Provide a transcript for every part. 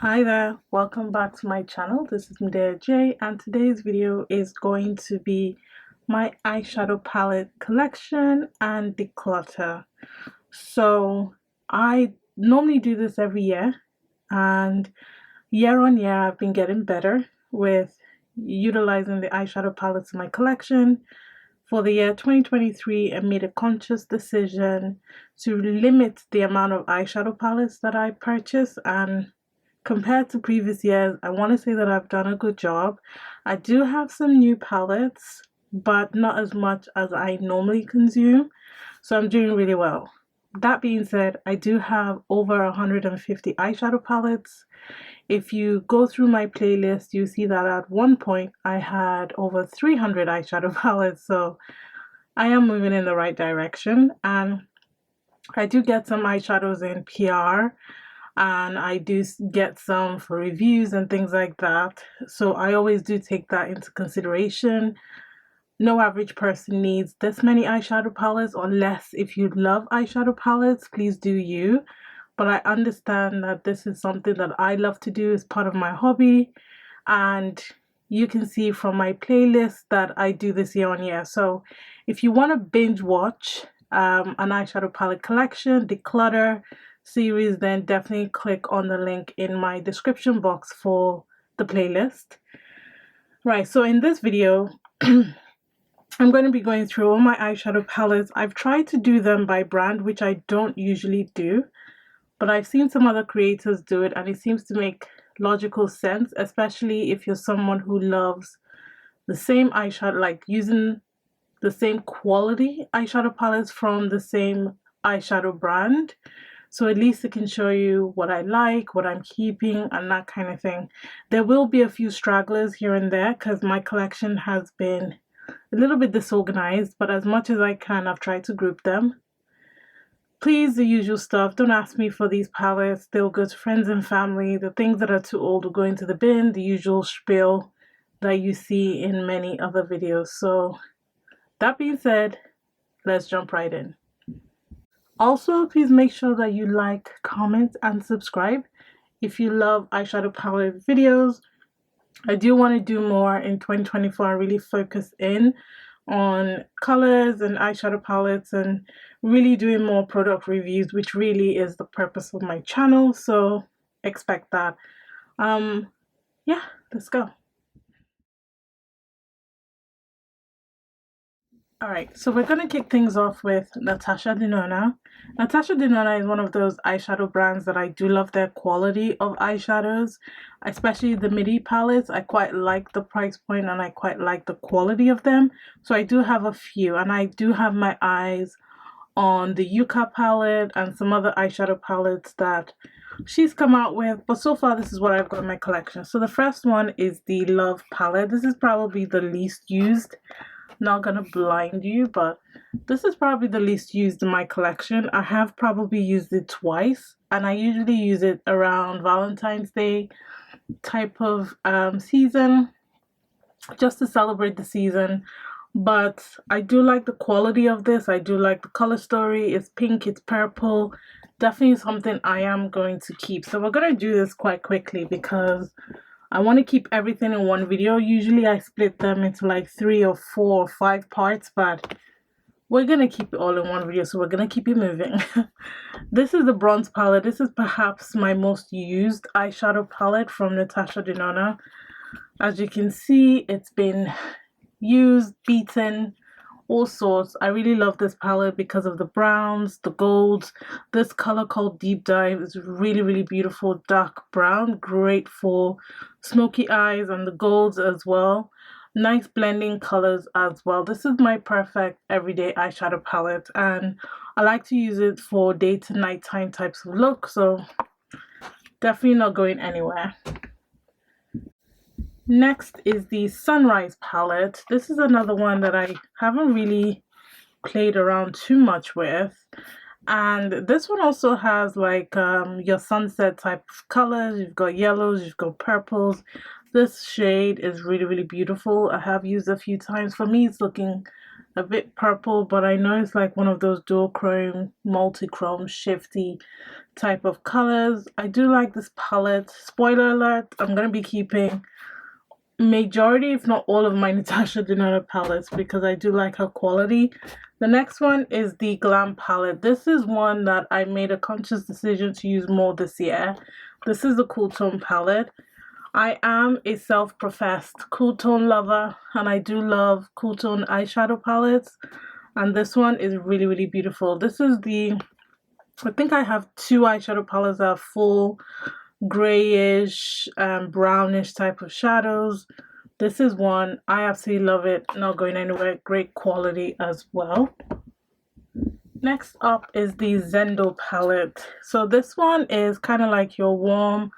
Hi there, welcome back to my channel. This is Medea J, and today's video is going to be my eyeshadow palette collection and declutter. So I normally do this every year, and year on year I've been getting better with utilizing the eyeshadow palettes in my collection. For the year 2023, I made a conscious decision to limit the amount of eyeshadow palettes that I purchase, and compared to previous years, I want to say that I've done a good job. I do have some new palettes, but not as much as I normally consume, so I'm doing really well. That being said, I do have over 150 eyeshadow palettes. If you go through my playlist, you see that at one point I had over 300 eyeshadow palettes, so I am moving in the right direction. And I do get some eyeshadows in PR, and I do get some for reviews and things like that. So I always do take that into consideration. No average person needs this many eyeshadow palettes, unless if you love eyeshadow palettes, please do you. But I understand that this is something that I love to do as part of my hobby, and you can see from my playlist that I do this year on year. So if you want to binge watch an eyeshadow palette collection, declutter series, then definitely click on the link in my description box for the playlist. Right, so in this video, I'm going to be going through all my eyeshadow palettes. I've tried to do them by brand, which I don't usually do, but I've seen some other creators do it, and it seems to make logical sense, especially if you're someone who loves the same eyeshadow, like using the same quality eyeshadow palettes from the same eyeshadow brand. So at least it can show you what I like, what I'm keeping, and that kind of thing. There will be a few stragglers here and there because my collection has been a little bit disorganized, but as much as I can, I've tried to group them. Please, the usual stuff. Don't ask me for these palettes. They'll go to friends and family. The things that are too old will go into the bin. The usual spiel that you see in many other videos. So that being said, let's jump right in. Also, please make sure that you like, comment, and subscribe if you love eyeshadow palette videos. I do want to do more in 2024 and really focus in on colors and eyeshadow palettes and really doing more product reviews, which really is the purpose of my channel. So expect that. Yeah, let's go. All right, so we're going to kick things off with Natasha Denona. Natasha Denona is one of those eyeshadow brands that I do love their quality of eyeshadows, especially the midi palettes. I quite like the price point and I quite like the quality of them. So I do have a few, and I do have my eyes on the Yucca palette and some other eyeshadow palettes that she's come out with, but so far this is what I've got in my collection. So the first one is the Love palette. This is probably the least used. Not gonna blind you, but this is probably the least used in my collection. I have probably used it twice, and I usually use it around Valentine's Day type of season, just to celebrate the season. But I do like the quality of this. I do like the color story. It's pink, it's purple. Definitely something I am going to keep. So we're gonna do this quite quickly because I want to keep everything in one video. Usually I split them into like 3 or 4 or 5 parts, but we're going to keep it all in one video, so we're going to keep it moving. This is the bronze palette. This is perhaps my most used eyeshadow palette from Natasha Denona. As you can see, it's been used, beaten, all sorts. I really love this palette because of the browns, the golds. This color called Deep Dive is really, really beautiful. Dark brown, great for smoky eyes, and the golds as well. Nice blending colors as well. This is my perfect everyday eyeshadow palette, and I like to use it for day to nighttime types of look, so definitely not going anywhere. Next is the Sunrise palette. This is another one that I haven't really played around too much with, and this one also has like your sunset type of colors. You've got yellows, you've got purples. This shade is really, really beautiful. I have used it a few times. For me, it's looking a bit purple, but I know it's like one of those dual chrome, multi-chrome, shifty type of colors. I do like this palette. Spoiler alert, I'm going to be keeping majority, if not all, of my Natasha Denona palettes because I do like her quality. The next one is the Glam palette. This is one that I made a conscious decision to use more this year. This is the Cool Tone palette. I am a self-professed cool tone lover, and I do love cool tone eyeshadow palettes, and this one is really, really beautiful. This is I think I have two eyeshadow palettes that are full grayish brownish type of shadows. This is one. I absolutely love it. Not going anywhere. Great quality as well. Next up is the Zendo palette. So this one is kind of like your warm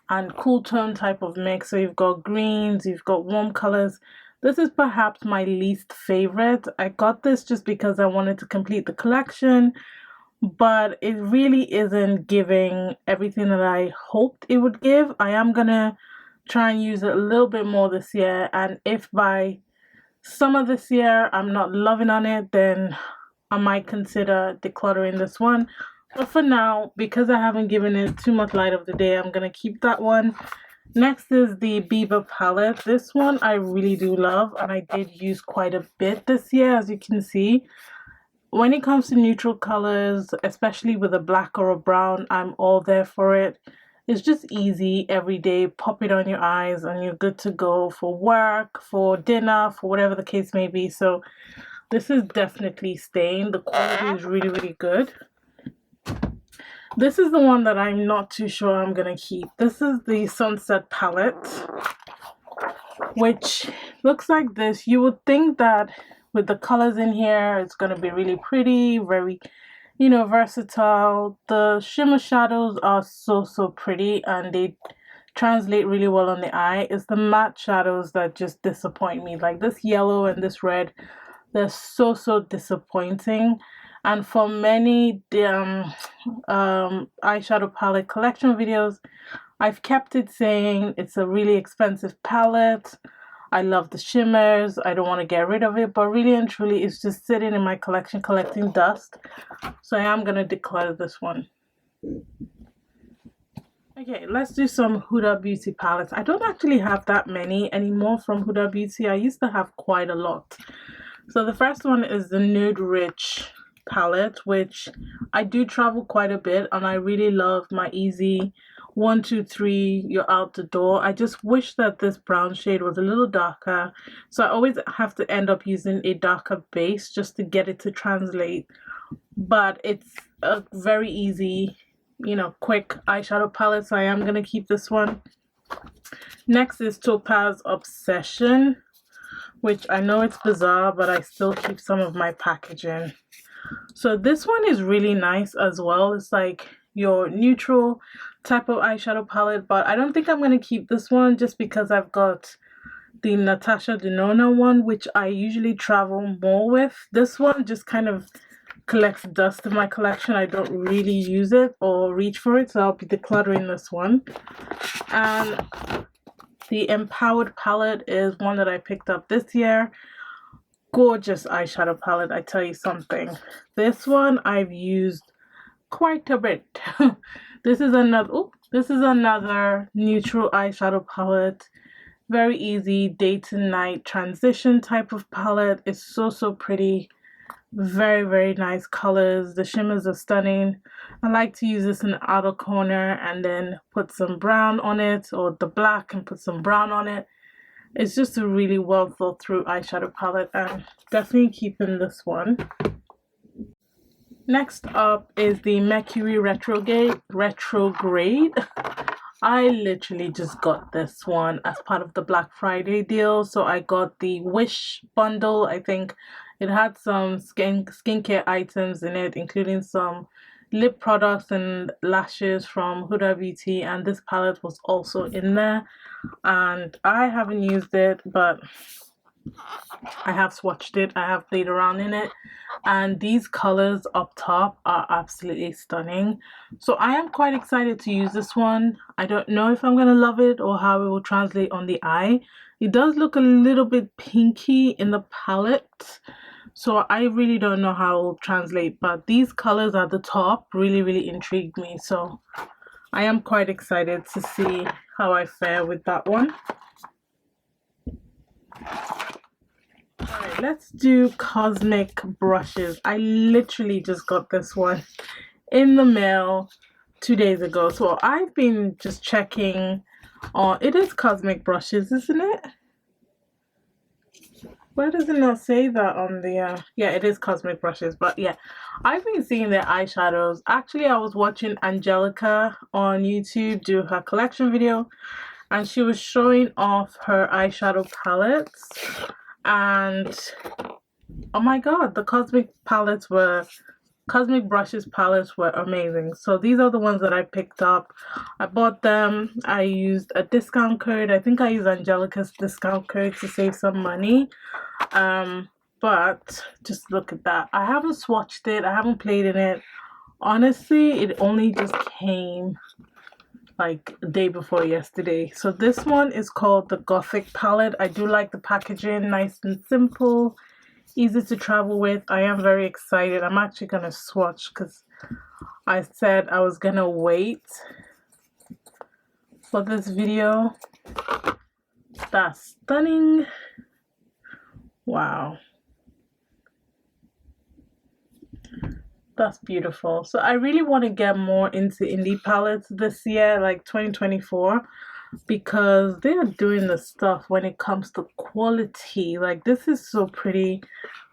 and cool tone type of mix. So you've got greens, you've got warm colors. This is perhaps my least favorite. I got this just because I wanted to complete the collection, but it really isn't giving everything that I hoped it would give. I am gonna try and use it a little bit more this year, and if by summer this year I'm not loving on it, then I might consider decluttering this one. But for now, because I haven't given it too much light of the day, I'm gonna keep that one. Next is the Bieber palette. This one I really do love, and I did use quite a bit this year, as you can see. When it comes to neutral colors, especially with a black or a brown, I'm all there for it. It's just easy every day. Pop it on your eyes and you're good to go for work, for dinner, for whatever the case may be. So this is definitely staying. The quality is really, really good. This is the one that I'm not too sure I'm going to keep. This is the Sunset palette, which looks like this. You would think that with the colors in here, it's going to be really pretty, very, versatile. The shimmer shadows are so pretty and they translate really well on the eye. It's the matte shadows that just disappoint me. Like this yellow and this red, they're so disappointing. And for many eyeshadow palette collection videos, I've kept it saying it's a really expensive palette. I love the shimmers. I don't want to get rid of it, but really and truly it's just sitting in my collection collecting dust. So I am going to declutter this one. Okay, let's do some Huda Beauty palettes. I don't actually have that many anymore from Huda Beauty. I used to have quite a lot. So the first one is the Nude Rich palette, which I do travel quite a bit and I really love my easy 1, 2, 3, you're out the door. I just wish that this brown shade was a little darker, so I always have to end up using a darker base just to get it to translate. But it's a very easy, quick eyeshadow palette, so I am going to keep this one. Next is Topaz Obsession, which I know it's bizarre, but I still keep some of my packaging. So this one is really nice as well. It's like your neutral type of eyeshadow palette, but I don't think I'm going to keep this one just because I've got the Natasha Denona one, which I usually travel more with. This one just kind of collects dust in my collection. I don't really use it or reach for it, so I'll be decluttering this one. And the Empowered palette is one that I picked up this year. Gorgeous eyeshadow palette, I tell you something. This one I've used quite a bit. This is another neutral eyeshadow palette. Very easy day to night transition type of palette. It's so pretty. Very nice colors. The shimmers are stunning. I like to use this in the outer corner and then put some brown on it, or the black and put some brown on it. It's just a really well thought through eyeshadow palette, and definitely keeping this one. Next up is the Mercury Retrograde. I literally just got this one as part of the Black Friday deal. So I got the Wish bundle. I think it had some skincare items in it, including some lip products and lashes from Huda Beauty, and this palette was also in there. And I haven't used it, but I have swatched it. I have played around in it, and these colors up top are absolutely stunning. So I am quite excited to use this one. I don't know if I'm gonna love it or how it will translate on the eye. It does look a little bit pinky in the palette, So I really don't know how it will translate, but these colors at the top really intrigued me. So I am quite excited to see how I fare with that one. Alright, let's do cosmic brushes. I literally just got this one in the mail 2 days ago. So I've been just checking on, it is cosmic brushes, isn't it? Why does it not say that on the, yeah, it is cosmic brushes, but yeah, I've been seeing their eyeshadows. Actually, I was watching Angelica on YouTube do her collection video, and she was showing off her eyeshadow palettes, and oh my god, the cosmic brushes palettes were amazing. So these are the ones that I picked up. I bought them. I used a discount code. I think I used Angelica's discount code to save some money. But just look at that. I haven't swatched it. I haven't played in it. Honestly, it only just came like the day before yesterday. So this one is called the Gothic palette. I do like the packaging, nice and simple, easy to travel with. I am very excited. I'm actually gonna swatch because I said I was gonna wait for this video. That's stunning. Wow, that's beautiful. So I really want to get more into indie palettes this year, like 2024, because they are doing the stuff when it comes to quality. Like, this is so pretty,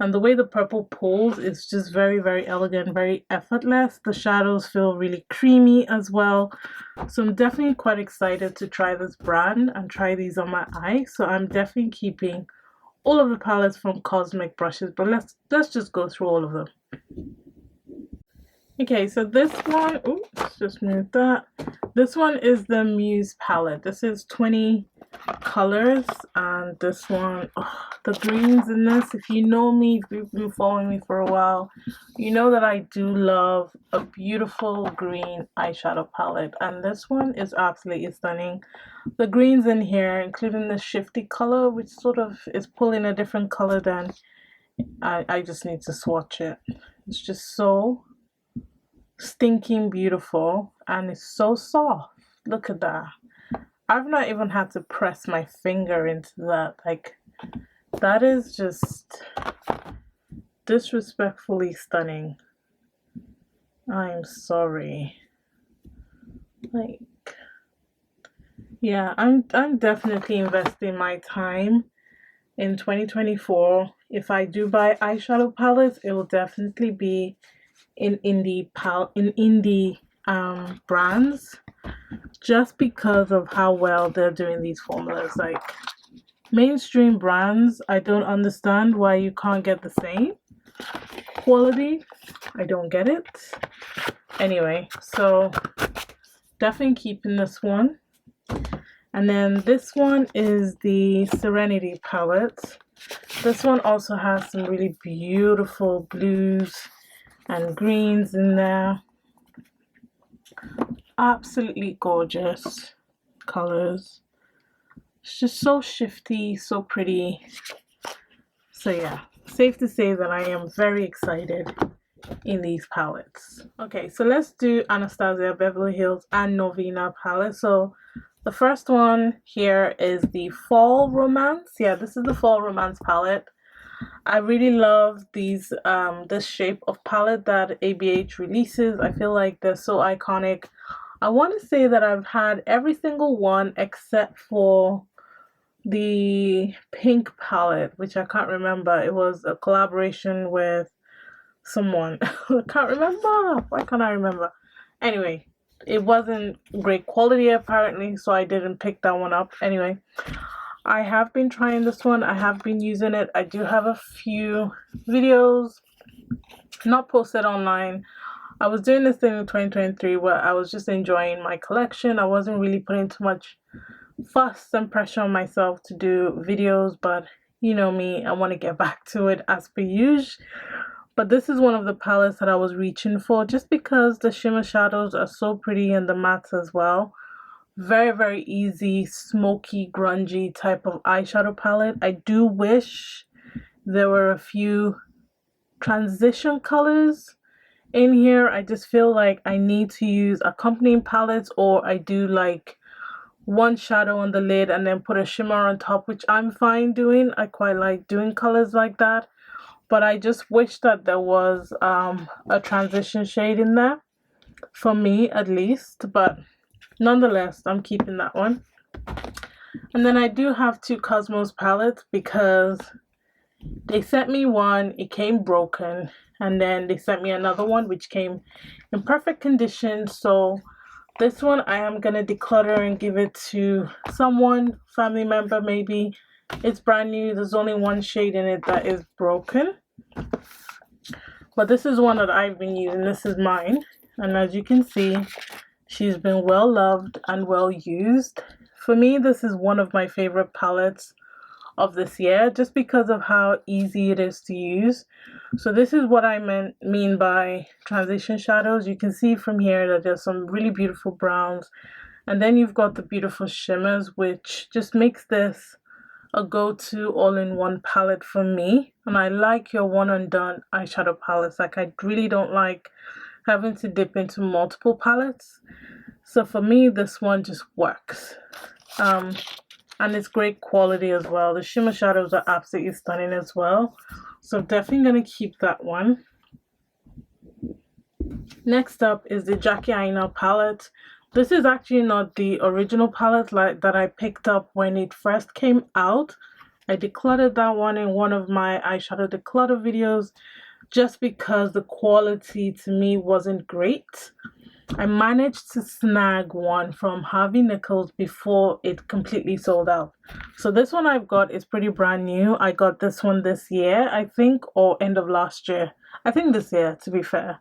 and the way the purple pulls is just very elegant, very effortless. The shadows feel really creamy as well. So I'm definitely quite excited to try this brand and try these on my eye. So I'm definitely keeping all of the palettes from Cosmic Brushes, but let's just go through all of them. Okay, so this one, oops, just move that. This one is the Muse palette. This is 20 colors, and this one, oh, the greens in this, if you know me, if you've been following me for a while, you know that I do love a beautiful green eyeshadow palette, and this one is absolutely stunning. The greens in here, including the shifty color, which sort of is pulling a different color than I just need to swatch it. It's just so stinking beautiful, and it's so soft. Look at that. I've not even had to press my finger into that. Like, that is just disrespectfully stunning. I'm sorry. Like, yeah, I'm definitely investing my time in 2024. If I do buy eyeshadow palettes, it will definitely be in indie brands, just because of how well they're doing these formulas. Like, mainstream brands, I don't understand why you can't get the same quality. I don't get it. Anyway, so definitely keeping this one. And then this one is the Serenity palette. This one also has some really beautiful blues and greens in there. Absolutely gorgeous colors. It's just so shifty, so pretty. So yeah, safe to say that I am very excited in these palettes. Okay, so let's do Anastasia Beverly Hills and Novena palette. So the first one here is the Fall Romance. Yeah, this is the Fall Romance palette. I really love these this shape of palette that ABH releases. I feel like they're so iconic. I want to say that I've had every single one except for the pink palette, which I can't remember. It was a collaboration with someone. I can't remember. Why can't I remember? Anyway, it wasn't great quality apparently, so I didn't pick that one up. Anyway, I have been trying this one. I have been using it. I do have a few videos not posted online. I was doing this thing in 2023 where I was just enjoying my collection. I wasn't really putting too much fuss and pressure on myself to do videos, but you know me, I want to get back to it as per usual. But this is one of the palettes that I was reaching for, just because the shimmer shadows are so pretty and the mattes as well. Very easy, smoky, grungy type of eyeshadow palette. I do wish there were a few transition colors in here. I just feel like I need to use accompanying palettes, or I do like one shadow on the lid and then put a shimmer on top, which I'm fine doing. I quite like doing colors like that, but I just wish that there was a transition shade in there, for me at least. But nonetheless, I'm keeping that one. And then I do have two Cosmos palettes because they sent me one, it came broken, and then they sent me another one which came in perfect condition. So this one I am gonna declutter and give it to someone, family member maybe. It's brand new, there's only one shade in it that is broken, but this is one that I've been using. This is mine, and as you can see, she's been well loved and well used. For me, this is one of my favorite palettes of this year, just because of how easy it is to use. So this is what I mean by transition shadows. You can see from here that there's some really beautiful browns, and then you've got the beautiful shimmers, which just makes this a go-to all-in-one palette for me. And I like your one and done eyeshadow palettes. Like, I really don't like having to dip into multiple palettes. So for me, this one just works. And it's great quality as well. The shimmer shadows are absolutely stunning as well. So definitely going to keep that one. Next up is the Jackie Aina palette. This is actually not the original palette that I picked up when it first came out. I decluttered that one in one of my eyeshadow declutter videos just because the quality to me wasn't great. I managed to snag one from Harvey Nichols before it completely sold out. So this one I've got is pretty brand new. I got this one this year, I think, or end of last year. I think this year, to be fair.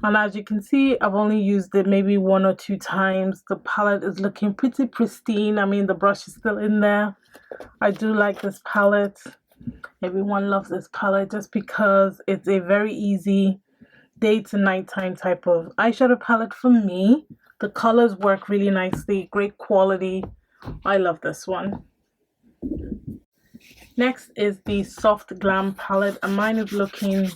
And as you can see, I've only used it maybe 1 or 2 times. The palette is looking pretty pristine. I mean, the brush is still in there. I do like this palette. Everyone loves this palette just because it's a very easy day to nighttime type of eyeshadow palette for me. The colors work really nicely, great quality. I love this one. Next is the Soft Glam palette, and mine is looking a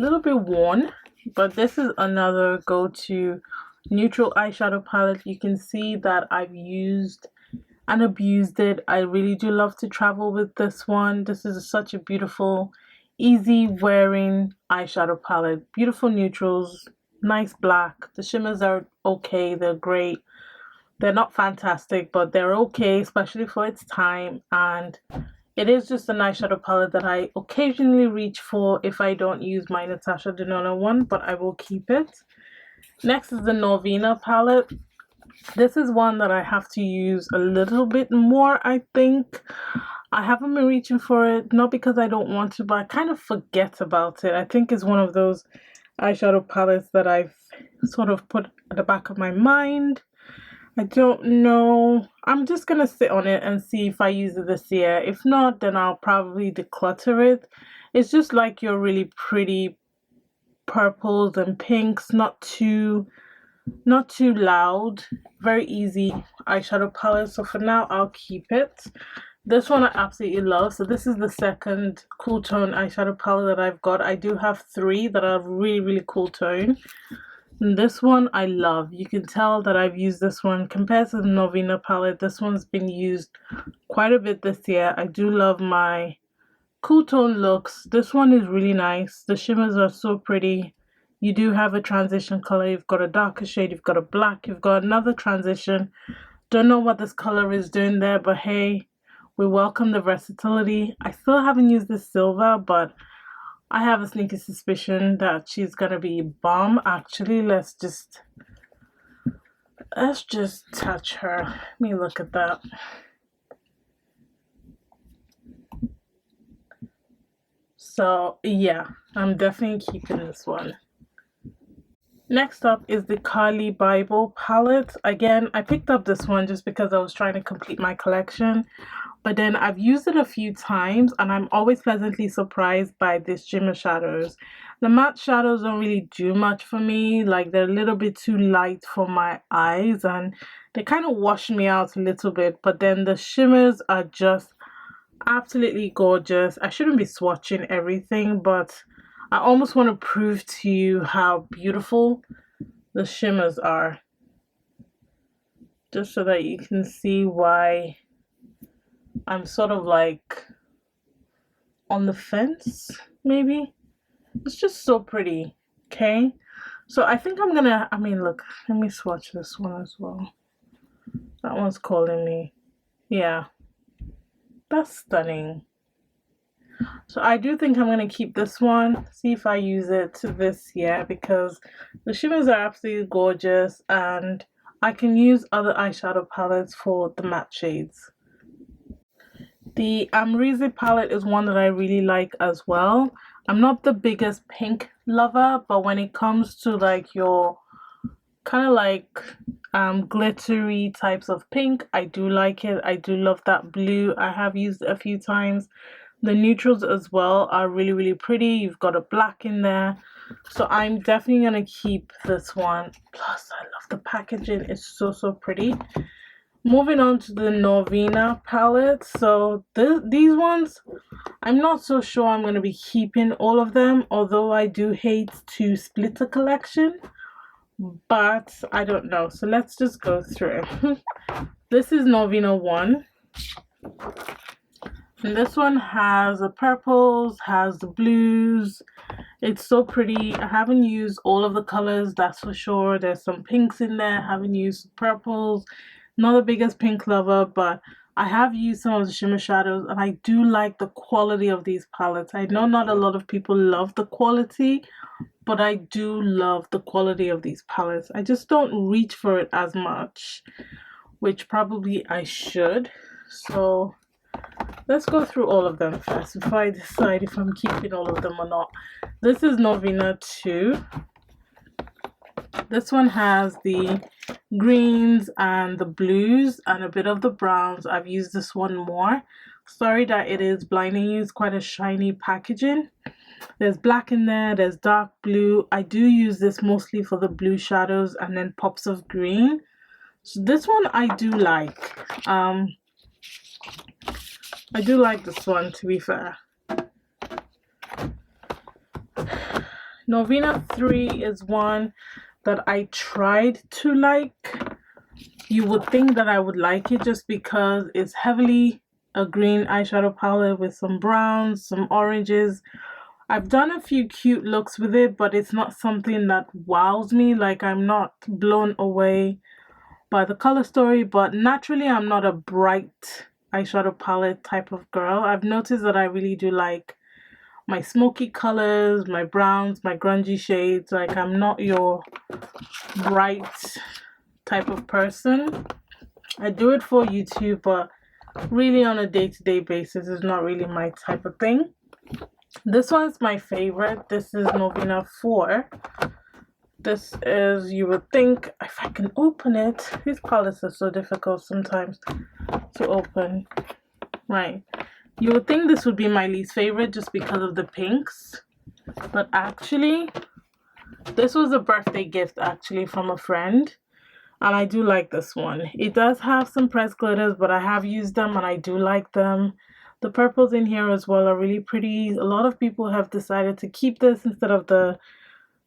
little bit worn, but this is another go-to neutral eyeshadow palette. You can see that I've used and abused it. I really do love to travel with this one. This is such a beautiful, easy wearing eyeshadow palette. Beautiful neutrals, nice black. The shimmers are okay, they're great. They're not fantastic, but they're okay, especially for its time. And it is just an eyeshadow palette that I occasionally reach for if I don't use my Natasha Denona one, but I will keep it. Next is the Norvina palette. This is one that I have to use a little bit more, I think. I haven't been reaching for it, not because I don't want to, but I kind of forget about it. I think it's one of those eyeshadow palettes that I've sort of put at the back of my mind. I don't know. I'm just going to sit on it and see if I use it this year. If not, then I'll probably declutter it. It's just like your really pretty purples and pinks, not too loud, very easy eyeshadow palette. So for now, I'll keep it. This one I absolutely love. So this is the second cool tone eyeshadow palette that I've got. I do have 3 that are really, really cool tone. And this one I love. You can tell that I've used this one compared to the Norvina palette. This one's been used quite a bit this year. I do love my cool tone looks. This one is really nice. The shimmers are so pretty. You do have a transition color. You've got a darker shade, you've got a black, you've got another transition. Don't know what this color is doing there, but hey, we welcome the versatility. I still haven't used this silver, but I have a sneaky suspicion that she's gonna be bomb. Actually, let's just touch her. Let me look at that. So yeah, I'm definitely keeping this one. Next up is the Kali Bible palette. Again, I picked up this one just because I was trying to complete my collection, but then I've used it a few times and I'm always pleasantly surprised by these shimmer shadows. The matte shadows don't really do much for me. Like, they're a little bit too light for my eyes and they kind of wash me out a little bit, but then the shimmers are just absolutely gorgeous. I shouldn't be swatching everything, but I almost want to prove to you how beautiful the shimmers are, just so that you can see why I'm sort of like on the fence, maybe. It's just so pretty. Okay, so I think I'm gonna, I mean, look, let me swatch this one as well. That one's calling me. Yeah, that's stunning. So I do think I'm gonna keep this one, see if I use it this year, because the shimmers are absolutely gorgeous and I can use other eyeshadow palettes for the matte shades. The Amrezy palette is one that I really like as well. I'm not the biggest pink lover, but when it comes to like your kind of like glittery types of pink, I do like it. I do love that blue. I have used it a few times. The neutrals as well are really pretty. You've got a black in there, so I'm definitely gonna keep this one. Plus I love the packaging, it's so pretty. Moving on to the Norvina palette. So these ones, I'm not so sure I'm going to be keeping all of them, although I do hate to split a collection, but I don't know. So let's just go through. This is Norvina 1. And this one has the purples, has the blues. It's so pretty. I haven't used all of the colors, that's for sure. There's some pinks in there. I haven't used purples. Not the biggest pink lover, but I have used some of the shimmer shadows and I do like the quality of these palettes. I know not a lot of people love the quality, but I do love the quality of these palettes. I just don't reach for it as much, which probably I should. So let's go through all of them first before I decide if I'm keeping all of them or not. This is Norvina 2. This one has the greens and the blues and a bit of the browns. I've used this one more. Sorry that it is blinding you. It's quite a shiny packaging. There's black in there. There's dark blue. I do use this mostly for the blue shadows and then pops of green. So this one I do like. I do like this one, to be fair. Norvina 3 is one that I tried to like. You would think that I would like it just because it's heavily a green eyeshadow palette with some browns, some oranges. I've done a few cute looks with it, but it's not something that wows me. Like, I'm not blown away by the color story, but naturally I'm not a bright eyeshadow palette type of girl. I've noticed that I really do like my smoky colors, my browns, my grungy shades. Like, I'm not your bright type of person. I do it for YouTube, but really on a day-to-day basis is not really my type of thing. This one's my favorite. This is Norvina 4. This is, you would think, if I can open it, these palettes are so difficult sometimes to open. Right. You would think this would be my least favorite just because of the pinks, but actually this was a birthday gift actually from a friend, and I do like this one. It does have some pressed glitters, but I have used them and I do like them. The purples in here as well are really pretty. A lot of people have decided to keep this instead of the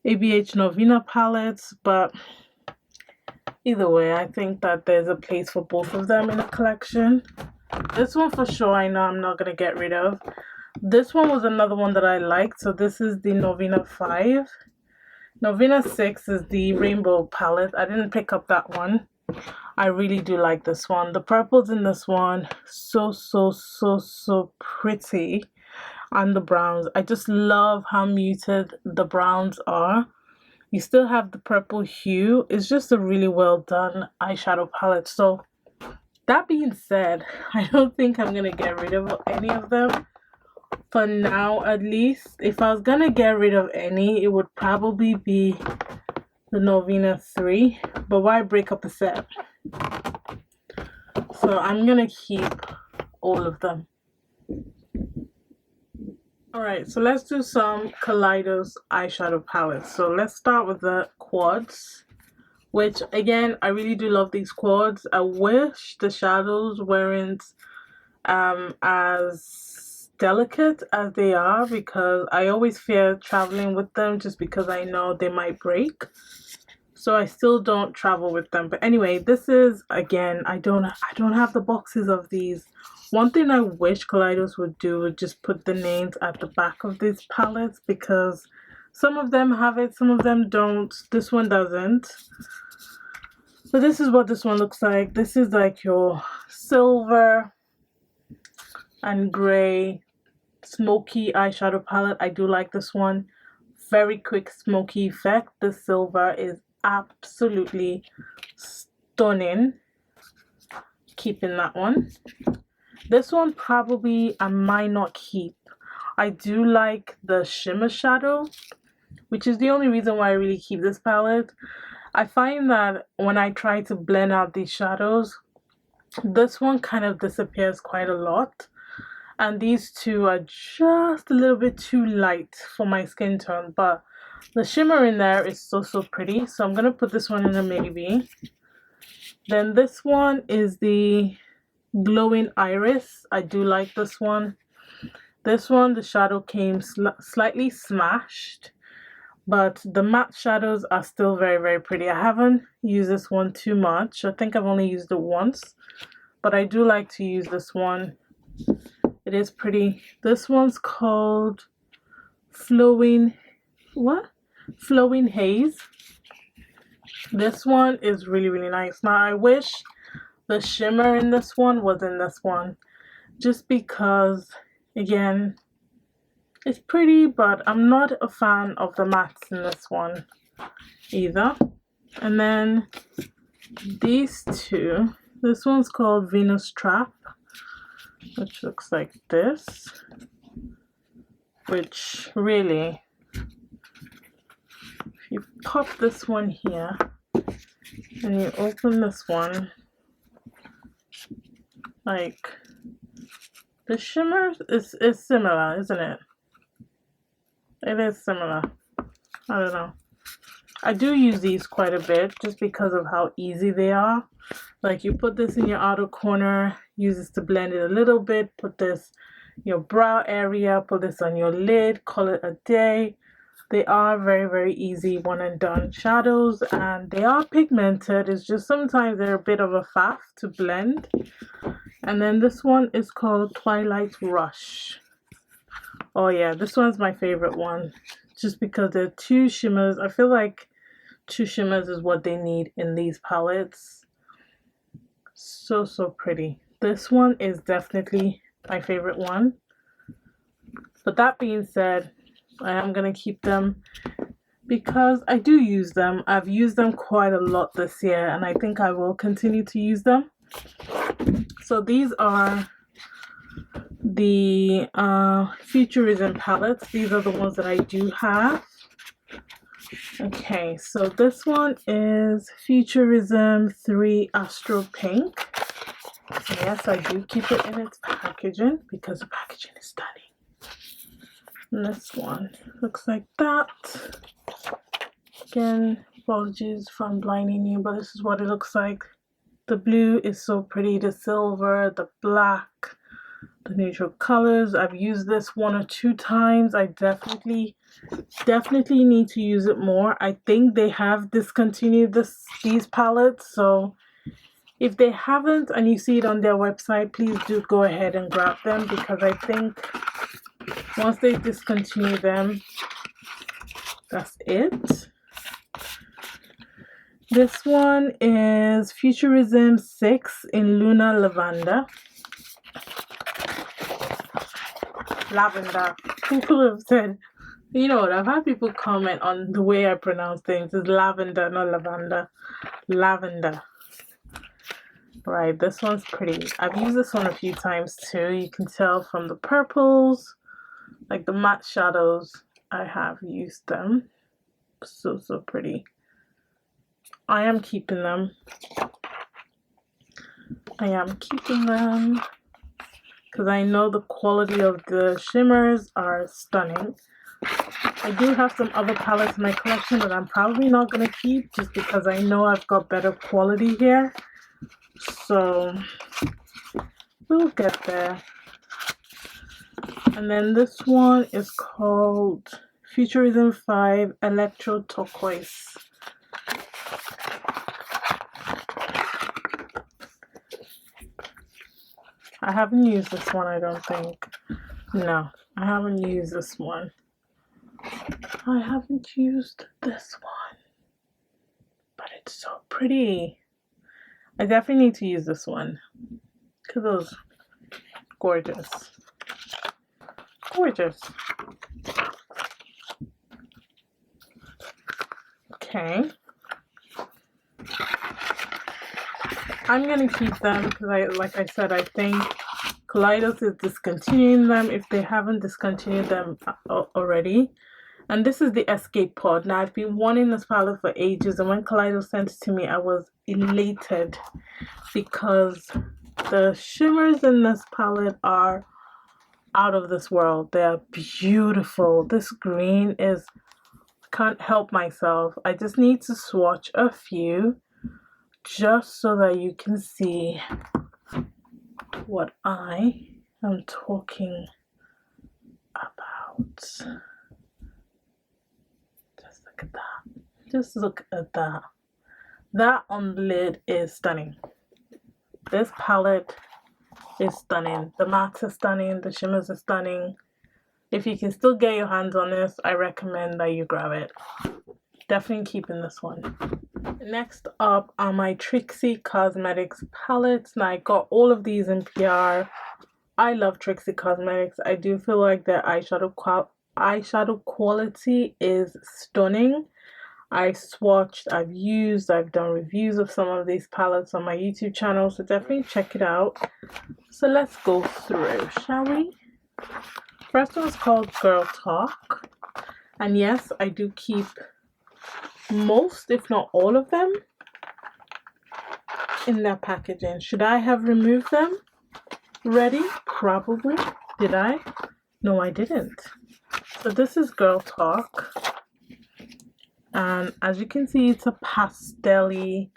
ABH Norvina palettes, but either way, I think that there's a place for both of them in a collection. This one for sure I know I'm not going to get rid of. This one was another one that I liked. So this is the Norvina 5. Norvina 6 is the rainbow palette. I didn't pick up that one. I really do like this one. The purples in this one, so pretty. And the browns. I just love how muted the browns are. You still have the purple hue. It's just a really well done eyeshadow palette. So that being said, I don't think I'm going to get rid of any of them. For now, at least. If I was going to get rid of any, it would probably be the Norvina 3. But why break up a set? So I'm going to keep all of them. Alright, so let's do some Kaleidos eyeshadow palettes. So let's start with the quads, which again, I really do love these quads. I wish the shadows weren't as delicate as they are, because I always fear traveling with them just because I know they might break. So I still don't travel with them. But anyway, this is, again, I don't have the boxes of these. One thing I wish Kaleidos would do would just put the names at the back of these palettes, because some of them have it, some of them don't. This one doesn't. So this is what this one looks like. This is like your silver and gray smoky eyeshadow palette. I do like this one. Very quick smoky effect. The silver is absolutely stunning. Keeping that one. This one probably I might not keep. I do like the shimmer shadow, which is the only reason why I really keep this palette. I find that when I try to blend out these shadows, this one kind of disappears quite a lot. And these two are just a little bit too light for my skin tone. But the shimmer in there is so pretty. So I'm going to put this one in a maybe. Then this one is the glowing iris. I do like this one. This one, the shadow came slightly smashed, but the matte shadows are still very pretty. I haven't used this one too much. I think I've only used it once, but I do like to use this one. It is pretty. This one's called Flowing Haze. This one is really nice. Now I wish the shimmer in this one was in this one, just because, again, it's pretty, but I'm not a fan of the mattes in this one either. And then these two, this one's called Venus Trap, which looks like this, which really, if you pop this one here and you open this one, like, the shimmer is similar, isn't it? It is similar. I don't know. I do use these quite a bit just because of how easy they are. Like, you put this in your outer corner, use this to blend it a little bit, put this in your brow area, put this on your lid, call it a day. They are very easy one and done shadows, and they are pigmented. It's just sometimes they're a bit of a faff to blend. And then this one is called Twilight Rush. Oh yeah, this one's my favorite one, just because there are two shimmers. I feel like two shimmers is what they need in these palettes. So pretty. This one is definitely my favorite one. But that being said, I am going to keep them because I do use them. I've used them quite a lot this year, and I think I will continue to use them. So these are the Futurism palettes. These are the ones that I do have. Okay, so this one is Futurism 3 Astro Pink. Yes, I do keep it in its packaging because the packaging is stunning. And this one looks like that. Again, apologies if I'm blinding you, but this is what it looks like. The blue is so pretty, the silver, the black, the neutral colors. I've used this 1 or 2 times. I definitely need to use it more. I think they have discontinued these palettes, so if they haven't and you see it on their website, please do go ahead and grab them, because I think once they discontinue them, that's it. This one is Futurism 6 in Luna Lavender. Lavender. People have said, you know what, I've had people comment on the way I pronounce things. It's lavender, not lavender. Lavender. Right, this one's pretty. I've used this one a few times too. You can tell from the purples, like the matte shadows, I have used them. So pretty. I am keeping them. I am keeping them because I know the quality of the shimmers are stunning. I do have some other palettes in my collection that I'm probably not going to keep just because I know I've got better quality here. So we'll get there. And then this one is called Futurism 5 Electro Turquoise. I haven't used this one, I don't think. No, I haven't used this one. I haven't used this one. But it's so pretty. I definitely need to use this one. Look at those. Gorgeous. Gorgeous. Okay. I'm gonna keep them because like I said, I think Kaleidos is discontinuing them if they haven't discontinued them already. And this is the Escape Pod. Now I've been wanting this palette for ages, and when Kaleidos sent it to me, I was elated because the shimmers in this palette are out of this world. They're beautiful. This green is, can't help myself. I just need to swatch a few just so that you can see what I am talking about. Just look at that. Just look at that. That on the lid is stunning. This palette is stunning. The mattes are stunning. The shimmers are stunning. If you can still get your hands on this, I recommend that you grab it. Definitely keeping this one. Next up are my Trixie Cosmetics palettes. Now I got all of these in PR. I love Trixie Cosmetics. I do feel like their eyeshadow quality is stunning. I swatched, I've used, I've done reviews of some of these palettes on my YouTube channel, so definitely check it out. So let's go through, shall we? First one is called Girl Talk. And yes, I do keep most, if not all of them, in their packaging. Should I have removed them? Ready? Probably. Did I? No, I didn't. So this is Girl Talk. And as you can see, it's a pastel-y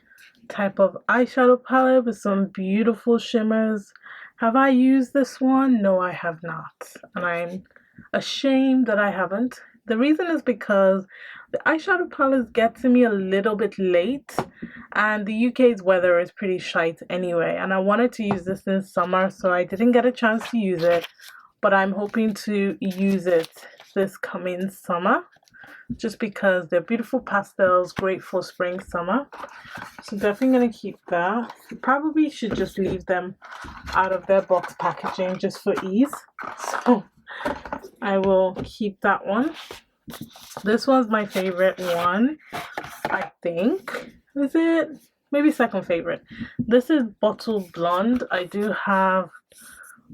type of eyeshadow palette with some beautiful shimmers. Have I used this one? No, I have not. And I'm ashamed that I haven't. The reason is because the eyeshadow palettes get to me a little bit late, and the UK's weather is pretty shite anyway, and I wanted to use this in summer, so I didn't get a chance to use it, but I'm hoping to use it this coming summer, just because they're beautiful pastels, great for spring, summer. So definitely going to keep that. You probably should just leave them out of their box packaging just for ease. So I will keep that one. This one's my favorite one, I think. Is it? Maybe second favorite. This is Bottle Blonde. I do have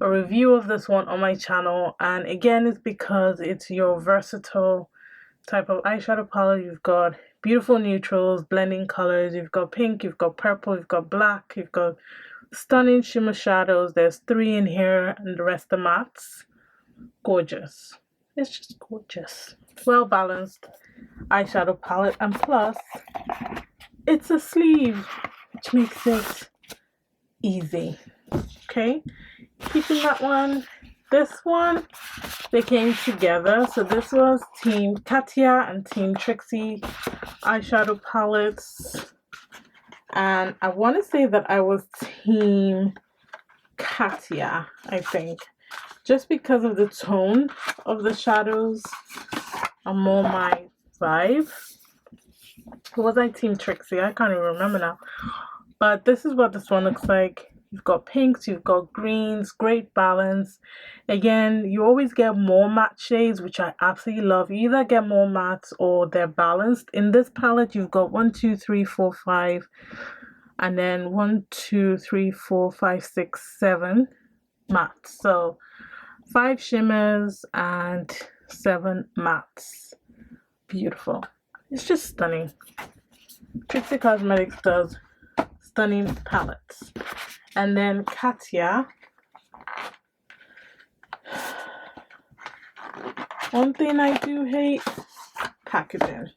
a review of this one on my channel, and again, it's because it's your versatile type of eyeshadow palette. You've got beautiful neutrals, blending colors, you've got pink, you've got purple, you've got black, you've got stunning shimmer shadows. There's 3 in here and the rest are mattes. Gorgeous. It's just gorgeous. Well balanced eyeshadow palette, and plus it's a sleeve, which makes it easy. Okay, keeping that one. This one, they came together. So this was Team Katia and Team Trixie eyeshadow palettes, and I want to say that I was Team Katia, I think, just because of the tone of the shadows are more my vibe. Was I Team Trixie? I can't even remember now. But this is what this one looks like. You've got pinks, you've got greens, great balance. Again, you always get more matte shades, which I absolutely love. You either get more mattes or they're balanced. In this palette, you've got 1, 2, 3, 4, 5, and then 1, 2, 3, 4, 5, 6, 7 mattes. So 5 shimmers and 7 mattes. Beautiful. It's just stunning. Trixie Cosmetics does stunning palettes. And then Katia. One thing I do hate, packaging.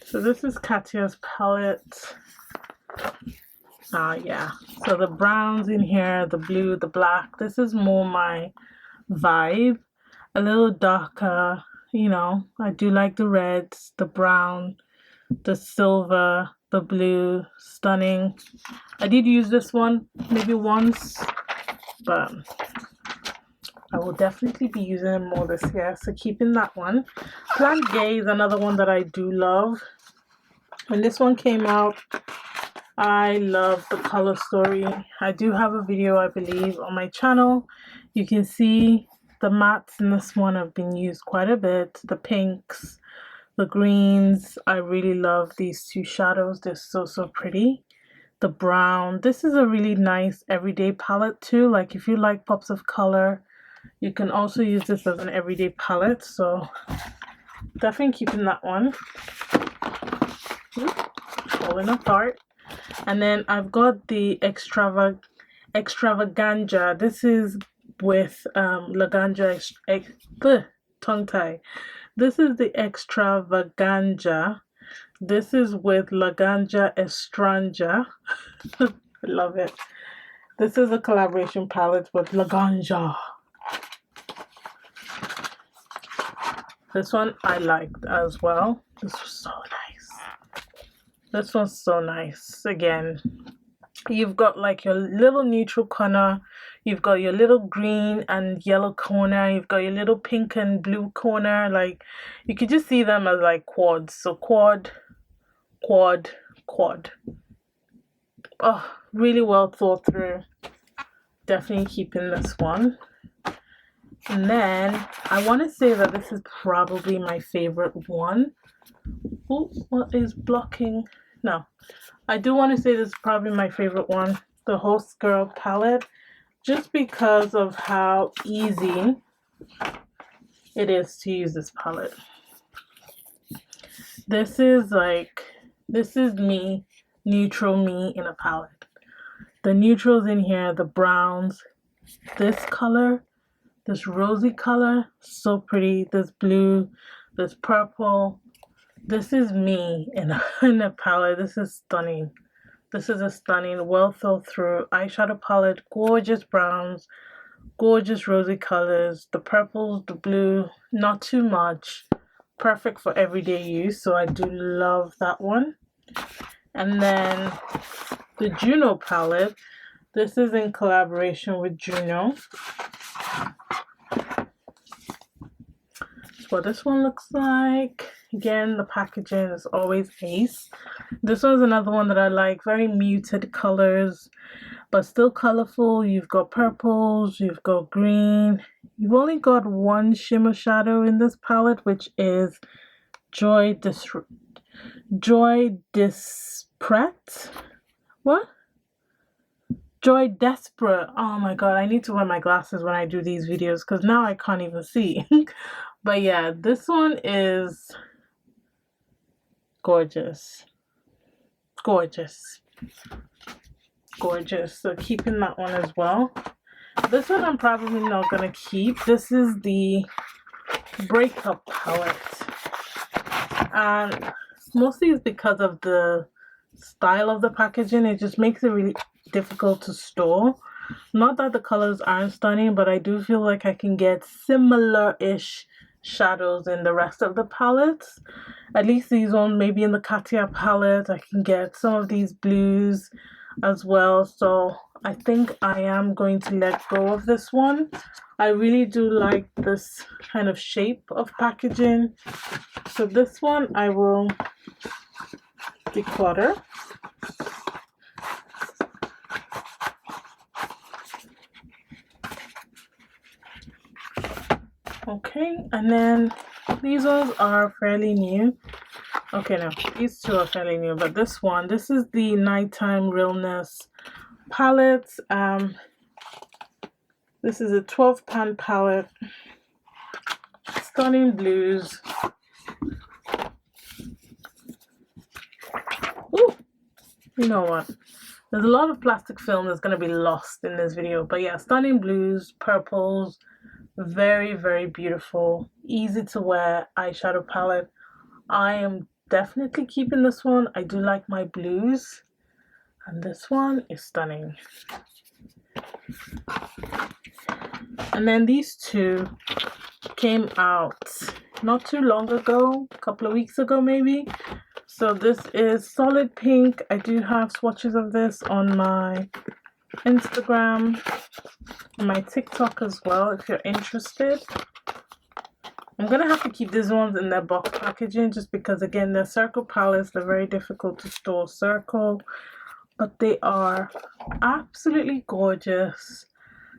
So this is Katia's palette. Yeah. So the browns in here, the blue, the black. This is more my vibe, a little darker. You know, I do like the reds, the brown, the silver, the blue. Stunning. I did use this one maybe once, but I will definitely be using it more this year, so keeping that one. Plant Gay is another one that I do love. When this one came out, I love the color story. I do have a video, I believe, on my channel. You can see the mattes in this one have been used quite a bit. The pinks, the greens. I really love these two shadows. They're so pretty. The brown. This is a really nice everyday palette too. Like if you like pops of color, you can also use this as an everyday palette. So definitely keeping that one. Falling apart. And then I've got the Extravaganza. This is with Laganja tongue tie. This is the Extravaganza. This is with Laganja Estranja. I love it. This is a collaboration palette with Laganja. This one I liked as well. This was so nice. This one's so nice. Again, you've got like your little neutral corner, you've got your little green and yellow corner, you've got your little pink and blue corner. Like you could just see them as like quads. So quad, quad, quad. Oh, really well thought through. Definitely keeping this one. And then I want to say that this is probably my favorite one. Oh, what is blocking? No, I do want to say this is probably my favorite one, the Host Girl palette, just because of how easy it is to use this palette. This is me, neutral me in a palette. The neutrals in here, the browns, this color, this rosy color, so pretty. This blue, this purple. This is me in a palette. This is stunning. This is a stunning, well thought through eyeshadow palette. Gorgeous browns, gorgeous rosy colors. The purples, the blue, not too much. Perfect for everyday use. So I do love that one. And then the Juno palette. This is in collaboration with Juno. That's what this one looks like. Again, the packaging is always ace. This one's another one that I like. Very muted colors, but still colorful. You've got purples, you've got green. You've only got one shimmer shadow in this palette, which is Joy Desperate. What? Joy Desperate. Oh my god, I need to wear my glasses when I do these videos because now I can't even see. But yeah, this one is gorgeous. Gorgeous. Gorgeous. So keeping that one as well. This one I'm probably not going to keep. This is the Breakup palette. And mostly it's because of the style of the packaging. It just makes it really difficult to store. Not that the colors aren't stunning, but I do feel like I can get similar-ish shadows in the rest of the palettes. At least these ones, maybe in the Katia palette, I can get some of these blues as well. So I think I am going to let go of this one. I really do like this kind of shape of packaging. So this one I will declutter. Okay, and then these ones are fairly new. Okay, no, these two are fairly new, but this one, this is the Nighttime Realness palette. This is a 12-pan palette. Stunning blues. Ooh, you know what? There's a lot of plastic film that's going to be lost in this video, but yeah, stunning blues, purples. Very, very beautiful, easy to wear eyeshadow palette. I am definitely keeping this one. I do like my blues, and this one is stunning. And then these two came out not too long ago, a couple of weeks ago maybe. So this is solid pink. I do have swatches of this on my Instagram, my TikTok as well if you're interested. I'm gonna have to keep these ones in their box packaging just because, again, they're circle palettes. They're very difficult to store circle, but they are absolutely gorgeous.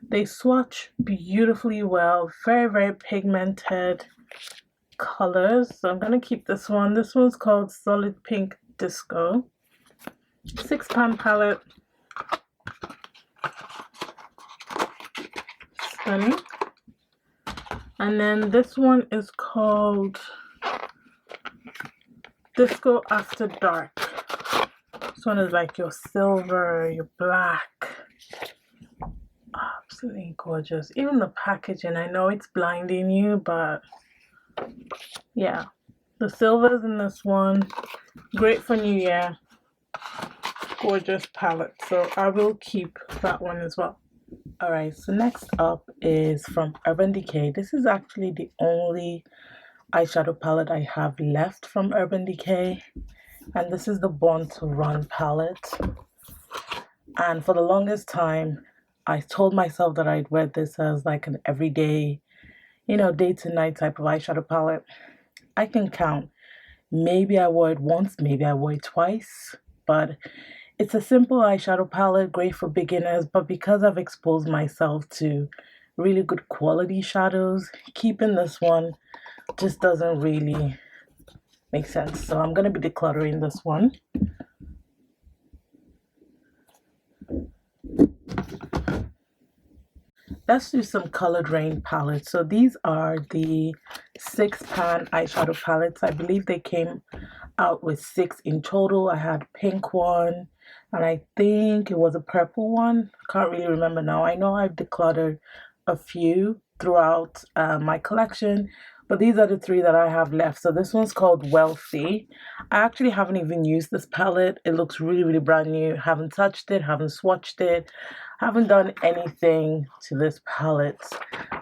They swatch beautifully well, very pigmented colors. So I'm gonna keep this one. This one's called Solid Pink Disco. 6-pan palette. Stunning. And then this one is called Disco After Dark. This one is like your silver, your black. Absolutely gorgeous. Even the packaging, I know it's blinding you, but yeah. The silvers in this one, great for New Year. Gorgeous palette. So I will keep that one as well. Alright, so next up is from Urban Decay. This is actually the only eyeshadow palette I have left from Urban Decay, and this is the Born to Run palette. And for the longest time I told myself that I'd wear this as like an everyday, day to night type of eyeshadow palette. I can count, maybe I wore it once, maybe I wore it twice, but it's a simple eyeshadow palette, great for beginners, but because I've exposed myself to really good quality shadows, keeping this one just doesn't really make sense. So I'm going to be decluttering this one. Let's do some Colored Rain palettes. So these are the 6-pan eyeshadow palettes. I believe they came out with 6 in total. I had pink one, and I think it was a purple one. Can't really remember now. I know I've decluttered a few throughout my collection, but these are the 3 that I have left. So this one's called Wealthy. I actually haven't even used this palette. It looks really brand new. Haven't touched it, haven't swatched it, haven't done anything to this palette.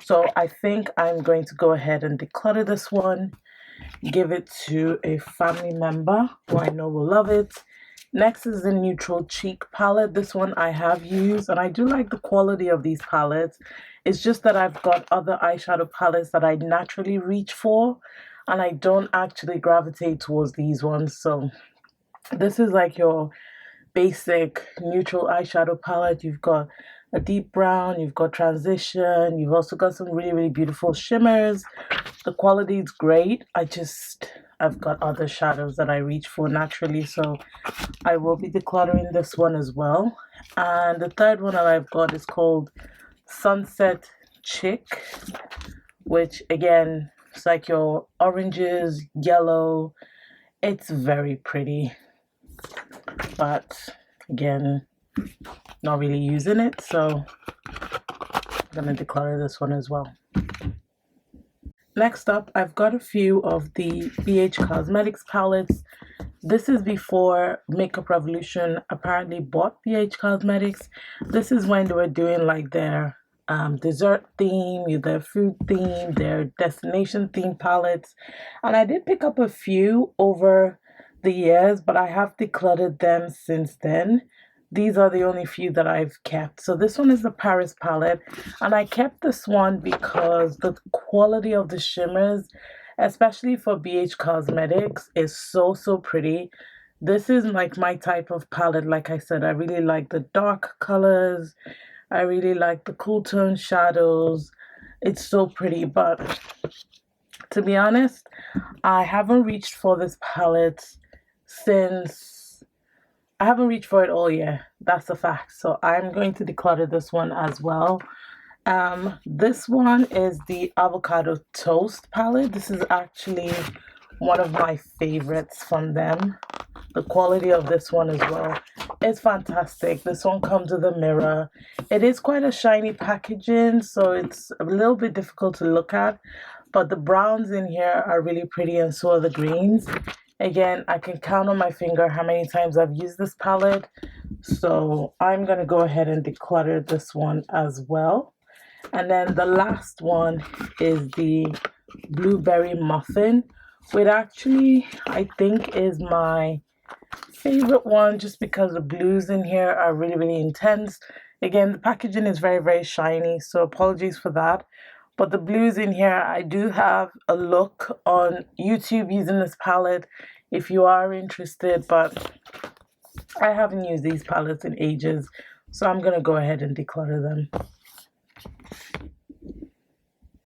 So I think I'm going to go ahead and declutter this one, give it to a family member who I know will love it. Next is the Neutral Cheek palette. This one I have used, and I do like the quality of these palettes. It's just that I've got other eyeshadow palettes that I naturally reach for, and I don't actually gravitate towards these ones. So this is like your basic neutral eyeshadow palette. You've got a deep brown, you've got transition, you've also got some really beautiful shimmers. The quality is great. I've got other shadows that I reach for naturally, so I will be decluttering this one as well. And the third one that I've got is called Sunset Chick, which again, it's like your oranges, yellow. It's very pretty, but again, not really using it, so I'm gonna declutter this one as well. Next up, I've got a few of the BH Cosmetics palettes. This is before Makeup Revolution apparently bought BH Cosmetics. This is when they were doing like their dessert theme, their food theme, their destination theme palettes. And I did pick up a few over the years, but I have decluttered them since then. These are the only few that I've kept. So this one is the Paris palette, and I kept this one because the quality of the shimmers, especially for BH Cosmetics, is so pretty. This is like my type of palette. Like I said, I really like the dark colors. I really like the cool tone shadows. It's so pretty, but to be honest, I haven't reached for this palette I haven't reached for it all year. That's a fact. So I'm going to declutter this one as well. This one is the Avocado Toast palette. This is actually one of my favorites from them. The quality of this one as well is fantastic. This one comes with a mirror. It is quite a shiny packaging, so it's a little bit difficult to look at, but the browns in here are really pretty, and so are the greens. Again, I can count on my finger how many times I've used this palette, so I'm going to go ahead and declutter this one as well. And then the last one is the blueberry muffin, which actually I think is my favorite one just because the blues in here are really intense. Again, the packaging is very shiny, so apologies for that. But the blues in here, I do have a look on YouTube using this palette if you are interested, but I haven't used these palettes in ages, so I'm gonna go ahead and declutter them.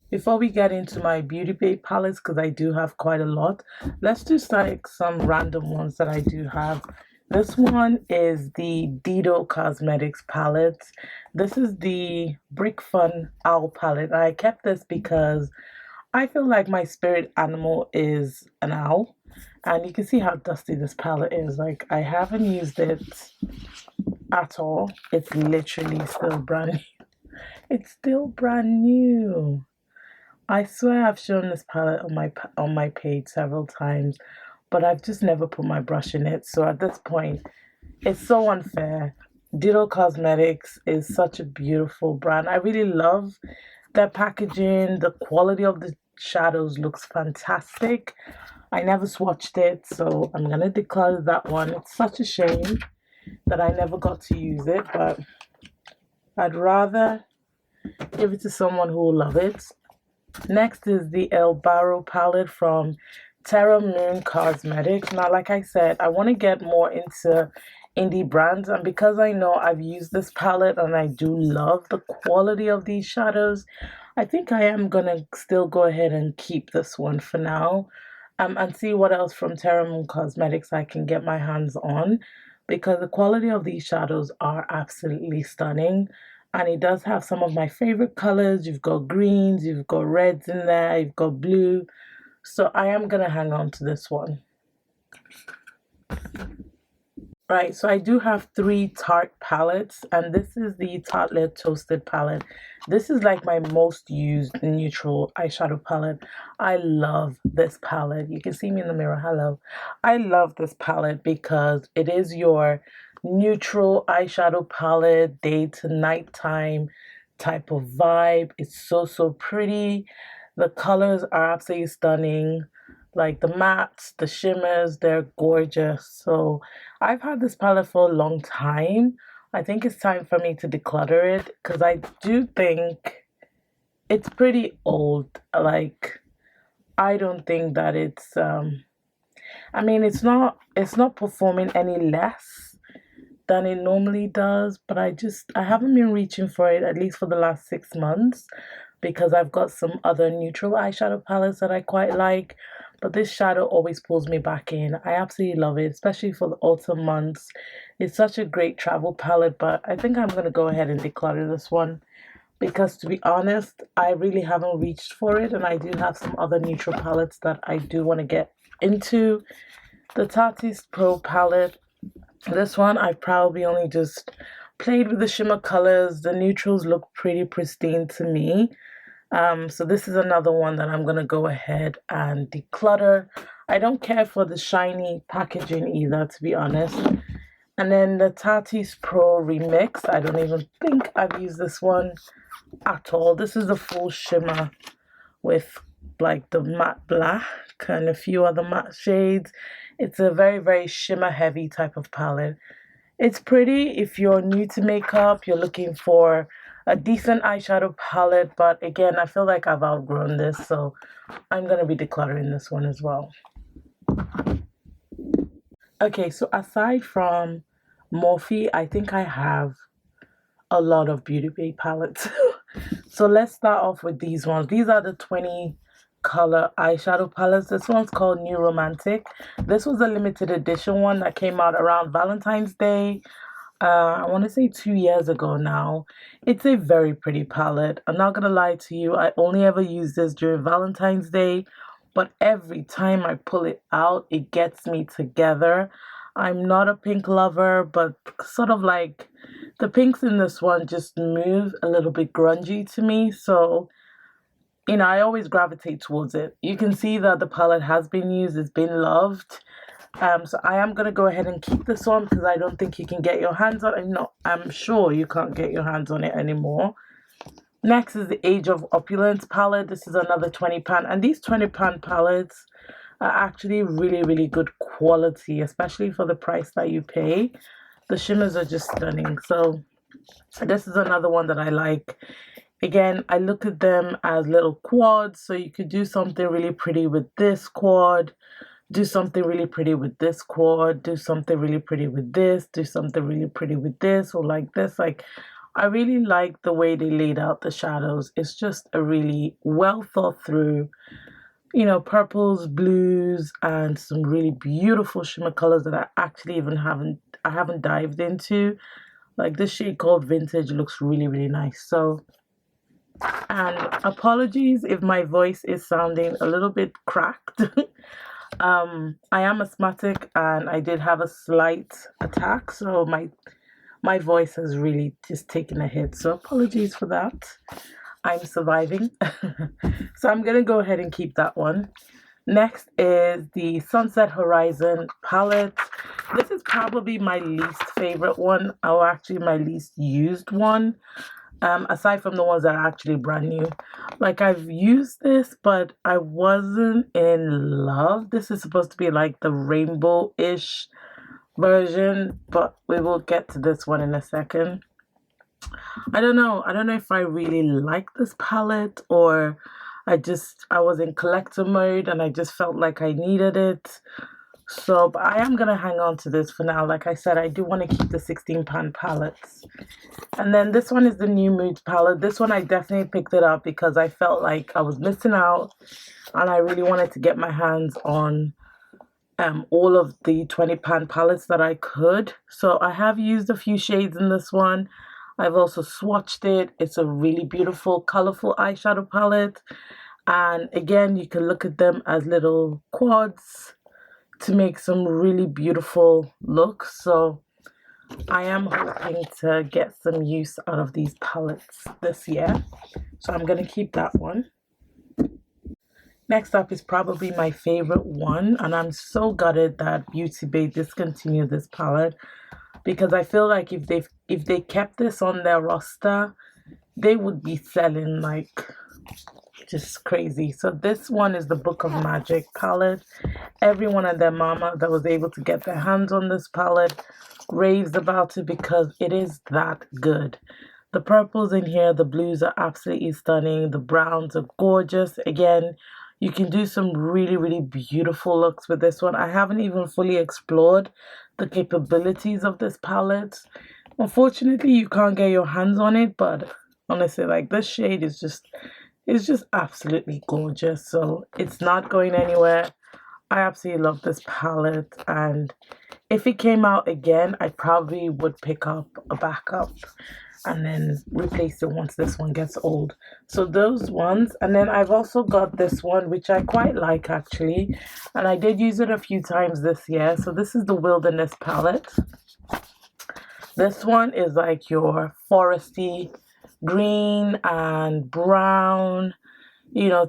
Before we get into my Beauty Bay palettes, because I do have quite a lot, let's just like some random ones that I do have. This one is the Dido Cosmetics palette. This is the Brick Fun Owl palette. I kept this because I feel like my spirit animal is an owl. And you can see how dusty this palette is. Like, I haven't used it at all. It's literally still brand new. It's still brand new. I swear I've shown this palette on my page several times, but I've just never put my brush in it. So at this point, it's so unfair. Dido Cosmetics is such a beautiful brand. I really love their packaging. The quality of the shadows looks fantastic. I never swatched it, so I'm gonna declare that one. It's such a shame that I never got to use it, but I'd rather give it to someone who will love it. Next is the El Barro palette from Terra Moon Cosmetics. Now, like I said, I want to get more into indie brands, and because I know I've used this palette and I do love the quality of these shadows, I think I am gonna still go ahead and keep this one for now, and see what else from Terra Moon Cosmetics I can get my hands on, because the quality of these shadows are absolutely stunning. And it does have some of my favorite colors. You've got greens, you've got reds in there, you've got blue. So I am going to hang on to this one. Right, so I do have three Tarte palettes, and this is the Tartelette Toasted palette. This is like my most used neutral eyeshadow palette. I love this palette. You can see me in the mirror. Hello. I love this palette because it is your neutral eyeshadow palette, day to nighttime type of vibe. It's so pretty. The colors are absolutely stunning. Like the mattes, the shimmers, they're gorgeous. So I've had this palette for a long time. I think it's time for me to declutter it because I do think it's pretty old. Like, I don't think that I mean, it's not performing any less than it normally does, but I haven't been reaching for it at least for the last 6 months because I've got some other neutral eyeshadow palettes that I quite like. But this shadow always pulls me back in. I absolutely love it, especially for the autumn months. It's such a great travel palette, but I think I'm going to go ahead and declutter this one because, to be honest, I really haven't reached for it, and I do have some other neutral palettes that I do want to get into. The Tati Pro palette, this one I've probably only just played with the shimmer colors. The neutrals look pretty pristine to me. So this is another one that I'm going to go ahead and declutter. I don't care for the shiny packaging either, to be honest. And then the Tati's Pro Remix. I don't even think I've used this one at all. This is a full shimmer with like the matte black and a few other matte shades. It's a very shimmer heavy type of palette. It's pretty if you're new to makeup, you're looking for a decent eyeshadow palette, but again, I feel like I've outgrown this, so I'm going to be decluttering this one as well. Okay, so aside from Morphe, I think I have a lot of Beauty Bay palettes. So let's start off with these ones. These are the 20 color eyeshadow palettes. This one's called New Romantic. This was a limited edition one that came out around Valentine's Day. I want to say 2 years ago now. It's a very pretty palette. I'm not gonna lie to you, I only ever use this during Valentine's Day, but every time I pull it out, it gets me together. I'm not a pink lover, but sort of like the pinks in this one just move a little bit grungy to me, so I always gravitate towards it. You can see that the palette has been used, it's been loved. So I am going to go ahead and keep this one because I don't think you can get your hands on it. No, I'm sure you can't get your hands on it anymore. Next is the Age of Opulence palette. This is another 20 pound, and these 20 pound palettes are actually really, really good quality, especially for the price that you pay. The shimmers are just stunning. So this is another one that I like. Again, I look at them as little quads, so you could do something really pretty with this quad, do something really pretty with this quad, do something really pretty with this, do something really pretty with this, or like this. Like, I really like the way they laid out the shadows. It's just a really well thought through, purples, blues, and some really beautiful shimmer colors that I actually even haven't dived into. Like this shade called Vintage looks really, really nice. So, and apologies if my voice is sounding a little bit cracked. I am asthmatic and I did have a slight attack, so my voice has really just taken a hit. So apologies for that. I'm surviving. So I'm gonna go ahead and keep that one. Next is the Sunset Horizon palette. This is probably my least favorite one, or actually my least used one, aside from the ones that are actually brand new. Like, I've used this, but I wasn't in love. This is supposed to be like the rainbow-ish version, but we will get to this one in a second. I don't know. I don't know if I really like this palette, or I was in collector mode and I just felt like I needed it. So, but I am going to hang on to this for now. Like I said, I do want to keep the 16 pound palettes. And then this one is the New Moods palette. This one I definitely picked it up because I felt like I was missing out and I really wanted to get my hands on all of the 20 pound palettes that I could. So I have used a few shades in this one. I've also swatched it. It's a really beautiful, colorful eyeshadow palette. And again, you can look at them as little quads to make some really beautiful looks. So I am hoping to get some use out of these palettes this year. So I'm going to keep that one. Next up is probably my favorite one, and I'm so gutted that Beauty Bay discontinued this palette because I feel like if they kept this on their roster, they would be selling like just crazy. So this one is the Book of Magic palette. Everyone and their mama that was able to get their hands on this palette raves about it because it is that good. The purples in here, the blues are absolutely stunning. The browns are gorgeous. Again, you can do some really, really beautiful looks with this one. I haven't even fully explored the capabilities of this palette. Unfortunately, you can't get your hands on it, but honestly, like this shade is just absolutely gorgeous. So it's not going anywhere. I absolutely love this palette, and if it came out again, I probably would pick up a backup and then replace it once this one gets old. So those ones, and then I've also got this one which I quite like actually, and I did use it a few times this year. So this is the Wilderness palette. This one is like your foresty green and brown,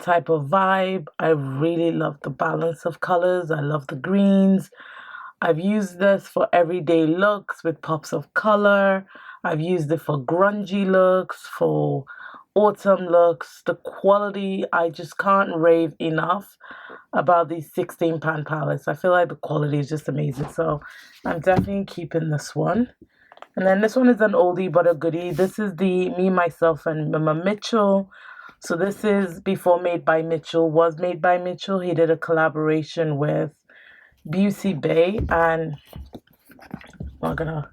type of vibe. I really love the balance of colors. I love the greens. I've used this for everyday looks with pops of color. I've used it for grungy looks, for autumn looks. The quality, I just can't rave enough about these 16 pound palettes. I feel like the quality is just amazing. So I'm definitely keeping this one. And then this one is an oldie but a goodie. This is the Me, Myself, and Mama Mitchell. So this is before Made by Mitchell was Made by Mitchell. He did a collaboration with Beauty Bay, and I'm not gonna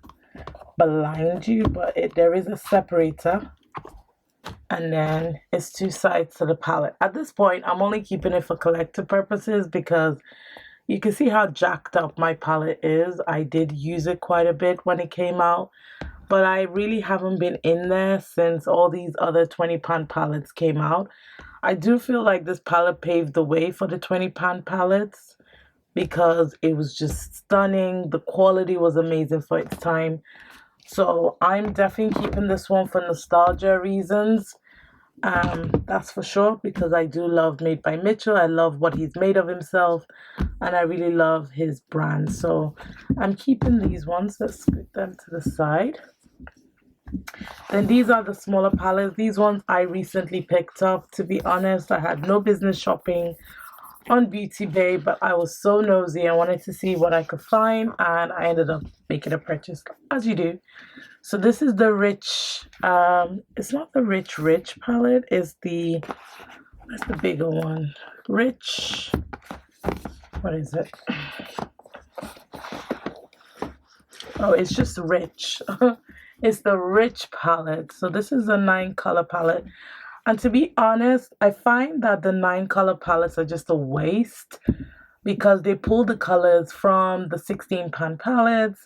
blind you, but there is a separator, and then it's two sides to the palette. At this point, I'm only keeping it for collector purposes because you can see how jacked up my palette is. I did use it quite a bit when it came out, but I really haven't been in there since all these other 20 pound palettes came out. I do feel like this palette paved the way for the 20 pound palettes because it was just stunning. The quality was amazing for its time. So I'm definitely keeping this one for nostalgia reasons. That's for sure, because I do love Made by Mitchell. I love what he's made of himself, and I really love his brand. So I'm keeping these ones. Let's put them to the side. Then these are the smaller palettes. These ones I recently picked up. To be honest, I had no business shopping on Beauty Bay, but I was so nosy. I wanted to see what I could find, and I ended up making a purchase, as you do. So this is the rich, it's not the rich palette, it's the, that's the bigger one. Rich, what is it? Oh, it's just rich. It's the rich palette. So this is a 9 color palette. And to be honest, I find that the 9 color palettes are just a waste because they pull the colors from the 16 pan palettes.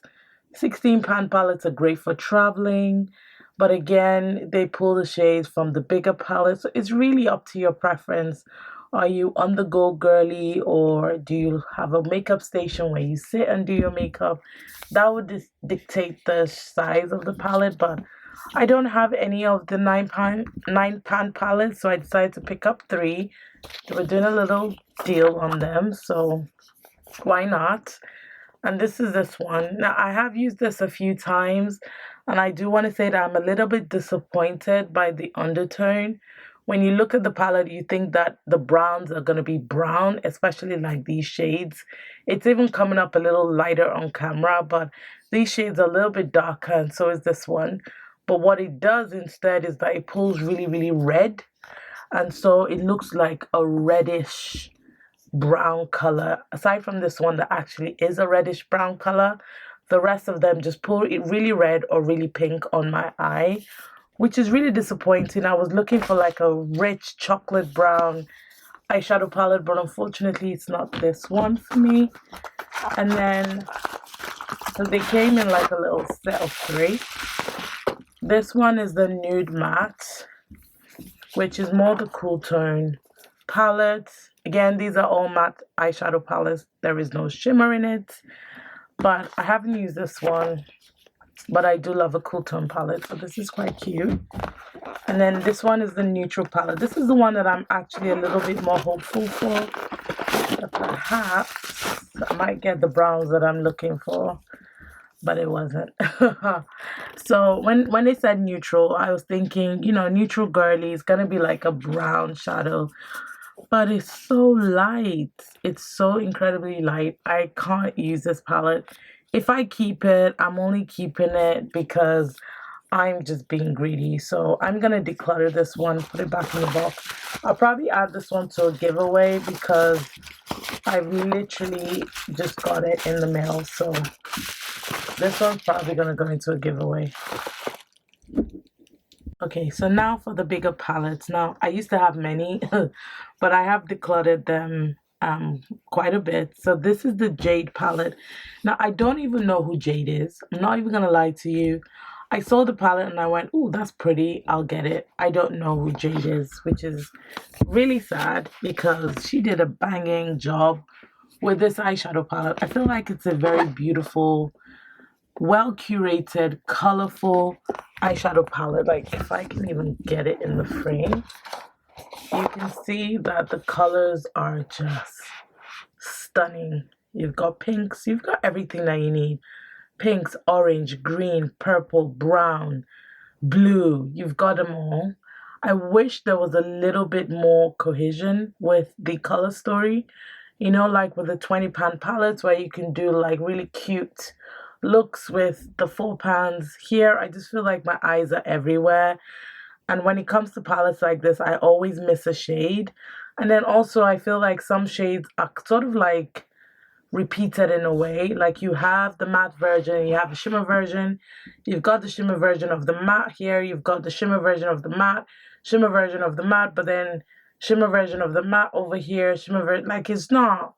16 pan palettes are great for traveling, but again, they pull the shades from the bigger palettes. So it's really up to your preference. Are you on the go girly, or do you have a makeup station where you sit and do your makeup? That would dictate the size of the palette, but I don't have any of the 9 pan palettes, so I decided to pick up 3. They were doing a little deal on them, so why not? And this is this one. Now, I have used this a few times, and I do want to say that I'm a little bit disappointed by the undertone. When you look at the palette, you think that the browns are going to be brown, especially like these shades. It's even coming up a little lighter on camera, but these shades are a little bit darker, and so is this one. But what it does instead is that it pulls really, really red, and so it looks like a reddish brown color. Aside from this one that actually is a reddish brown color, the rest of them just pull it really red or really pink on my eye, which is really disappointing. I was looking for like a rich chocolate brown eyeshadow palette, but unfortunately it's not this one for me. And then, so they came in like a little set of 3. This one is the nude matte, which is more the cool tone palette. Again, these are all matte eyeshadow palettes. There is no shimmer in it, but I haven't used this one, but I do love a cool tone palette, so this is quite cute. And then this one is the neutral palette. This is the one that I'm actually a little bit more hopeful for, that perhaps I might get the browns that I'm looking for, but it wasn't. So when they said neutral, I was thinking, you know, neutral girly is gonna be like a brown shadow, but it's so light. It's so incredibly light. I can't use this palette. If I keep it, I'm only keeping it because I'm just being greedy. So I'm gonna declutter this one, put it back in the box. I'll probably add this one to a giveaway because I've literally just got it in the mail. So this one's probably gonna go into a giveaway. Okay, so now for the bigger palettes. Now, I used to have many, but I have decluttered them quite a bit. So this is the Jade palette. Now, I don't even know who Jade is. I'm not even gonna lie to you. I saw the palette and I went, "Ooh, that's pretty. I'll get it." I don't know who Jade is, which is really sad because she did a banging job with this eyeshadow palette. I feel like it's a very beautiful, well curated, colorful eyeshadow palette. Like if I can even get it in the frame, you can see that the colors are just stunning. You've got pinks, you've got everything that you need. Pinks, orange, green, purple, brown, blue, you've got them all. I wish there was a little bit more cohesion with the color story. You know, like with the 20 pan palettes where you can do like really cute looks with the 4 pans. Here, I just feel like my eyes are everywhere. And when it comes to palettes like this, I always miss a shade. And then also, I feel like some shades are sort of like repeated in a way. Like you have the matte version, you have the shimmer version, you've got the shimmer version of the matte here, you've got the shimmer version of the matte, shimmer version of the matte, but then shimmer version of the matte over here, shimmer version, like it's not,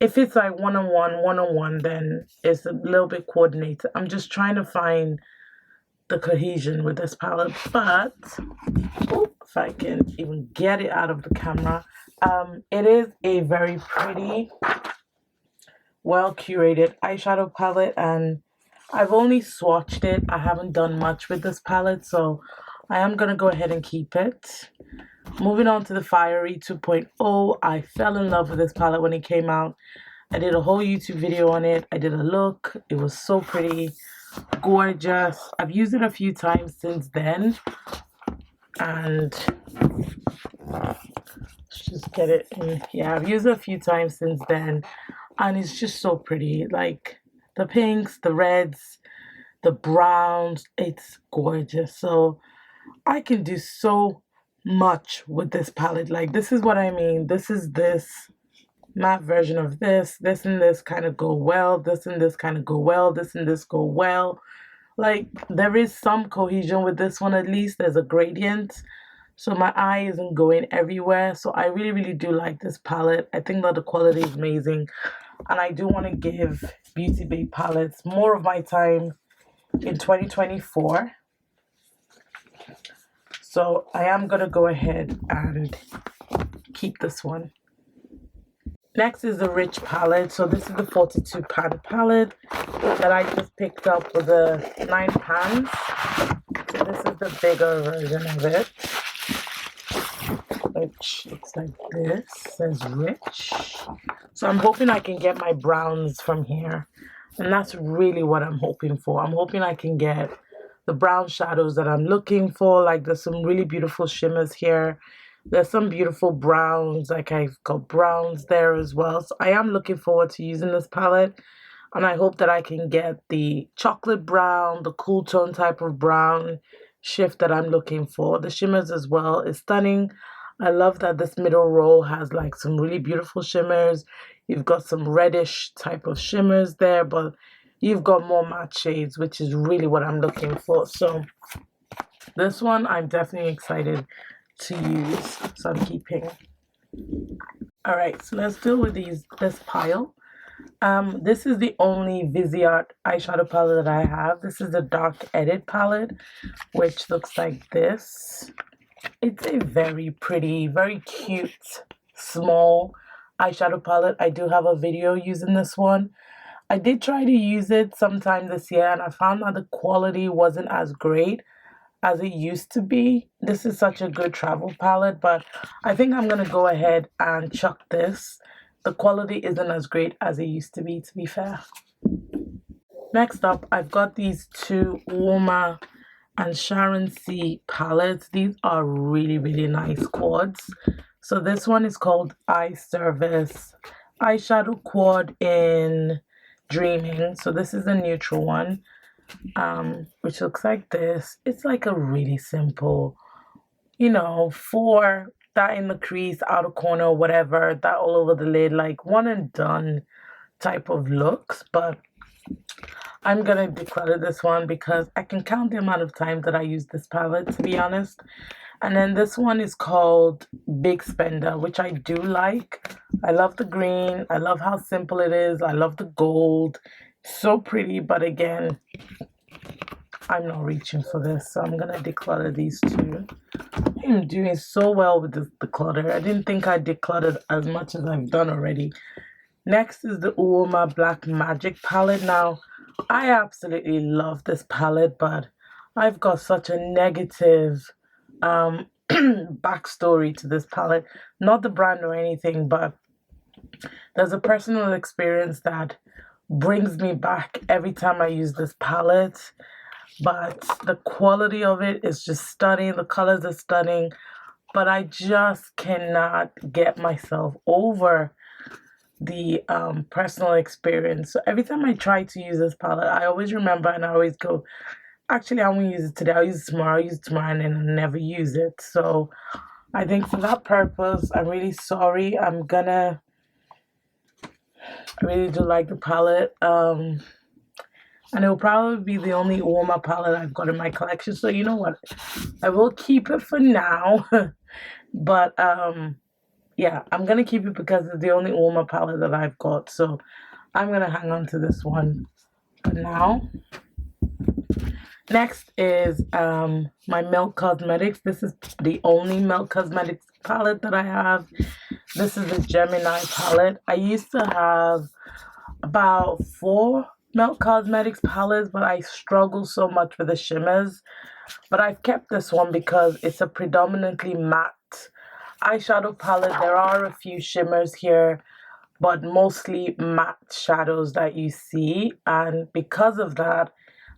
if it's like one-on-one, then it's a little bit coordinated. I'm just trying to find the cohesion with this palette, but if I can even get it out of the camera, it is a very pretty, well curated eyeshadow palette, and I've only swatched it. I haven't done much with this palette, so I am gonna go ahead and keep it. Moving on to the Fiery 2.0, I fell in love with this palette when it came out. I did a whole YouTube video on it. I did a look. It was so pretty. Gorgeous. I've used it a few times since then, and let's just get it in. Yeah, I've used it a few times since then, and it's just so pretty. Like the pinks, the reds, the browns, it's gorgeous. So I can do so much with this palette. Like, this is what I mean. This is this matte version of this. This and this kind of go well. This and this kind of go well. This and this go well. Like, there is some cohesion with this one, at least. There's a gradient. So my eye isn't going everywhere. So I really, really do like this palette. I think that the quality is amazing. And I do want to give Beauty Bay palettes more of my time in 2024. So I am going to go ahead and keep this one. Next is the Rich palette. So this is the 42 pan palette that I just picked up with the 9 pans. So this is the bigger version of it, which looks like this. It says Rich. So I'm hoping I can get my browns from here. And that's really what I'm hoping for. I'm hoping I can get the brown shadows that I'm looking for. Like, there's some really beautiful shimmers here. There's some beautiful browns. Like, I've got browns there as well. So I am looking forward to using this palette. And I hope that I can get the chocolate brown, the cool tone type of brown shift that I'm looking for. The shimmers as well is stunning. I love that this middle row has like some really beautiful shimmers. You've got some reddish type of shimmers there, but you've got more matte shades, which is really what I'm looking for. So this one I'm definitely excited to use. So I'm keeping. All right, so let's deal with this pile. This is the only Viseart eyeshadow palette that I have. This is the Dark Edit palette, which looks like this. It's a very pretty, very cute, small eyeshadow palette. I do have a video using this one. I did try to use it sometime this year, and I found that the quality wasn't as great as it used to be. This is such a good travel palette, but I think I'm going to go ahead and chuck this. The quality isn't as great as it used to be fair. Next up, I've got these two Warmer and Sharon C palettes. These are really, really nice quads. So this one is called Eye Service Eyeshadow Quad in Dreaming. So this is a neutral one, which looks like this. It's like a really simple, for that in the crease, outer corner, whatever, that all over the lid, like one and done type of looks. But I'm gonna declutter this one because I can count the amount of times that I use this palette, to be honest. And then this one is called Big Spender, which I do like. I love the green. I love how simple it is. I love the gold. It's so pretty, but again, I'm not reaching for this, so I'm gonna declutter these two. I'm doing so well with this declutter. I didn't think I decluttered as much as I've done already. Next is the Uoma Black Magic palette. Now, I absolutely love this palette, but I've got such a negative backstory to this palette. Not the brand or anything, but there's a personal experience that brings me back every time I use this palette. But the quality of it is just stunning. The colors are stunning, but I just cannot get myself over the personal experience. So every time I try to use this palette, I always remember and I always go, actually, I won't use it today. I'll use it tomorrow. I'll use it tomorrow, and then I'll never use it. So I think for that purpose, I'm really sorry. I really do like the palette. And it will probably be the only Uoma palette I've got in my collection. So you know what? I will keep it for now. But yeah, I'm going to keep it because it's the only Uoma palette that I've got. So I'm going to hang on to this one for now. Next is my Milk Cosmetics. This is the only Milk Cosmetics palette that I have. This is the Gemini palette. I used to have about 4 Milk Cosmetics palettes, but I struggle so much with the shimmers. But I've kept this one because it's a predominantly matte eyeshadow palette. There are a few shimmers here, but mostly matte shadows that you see. And because of that,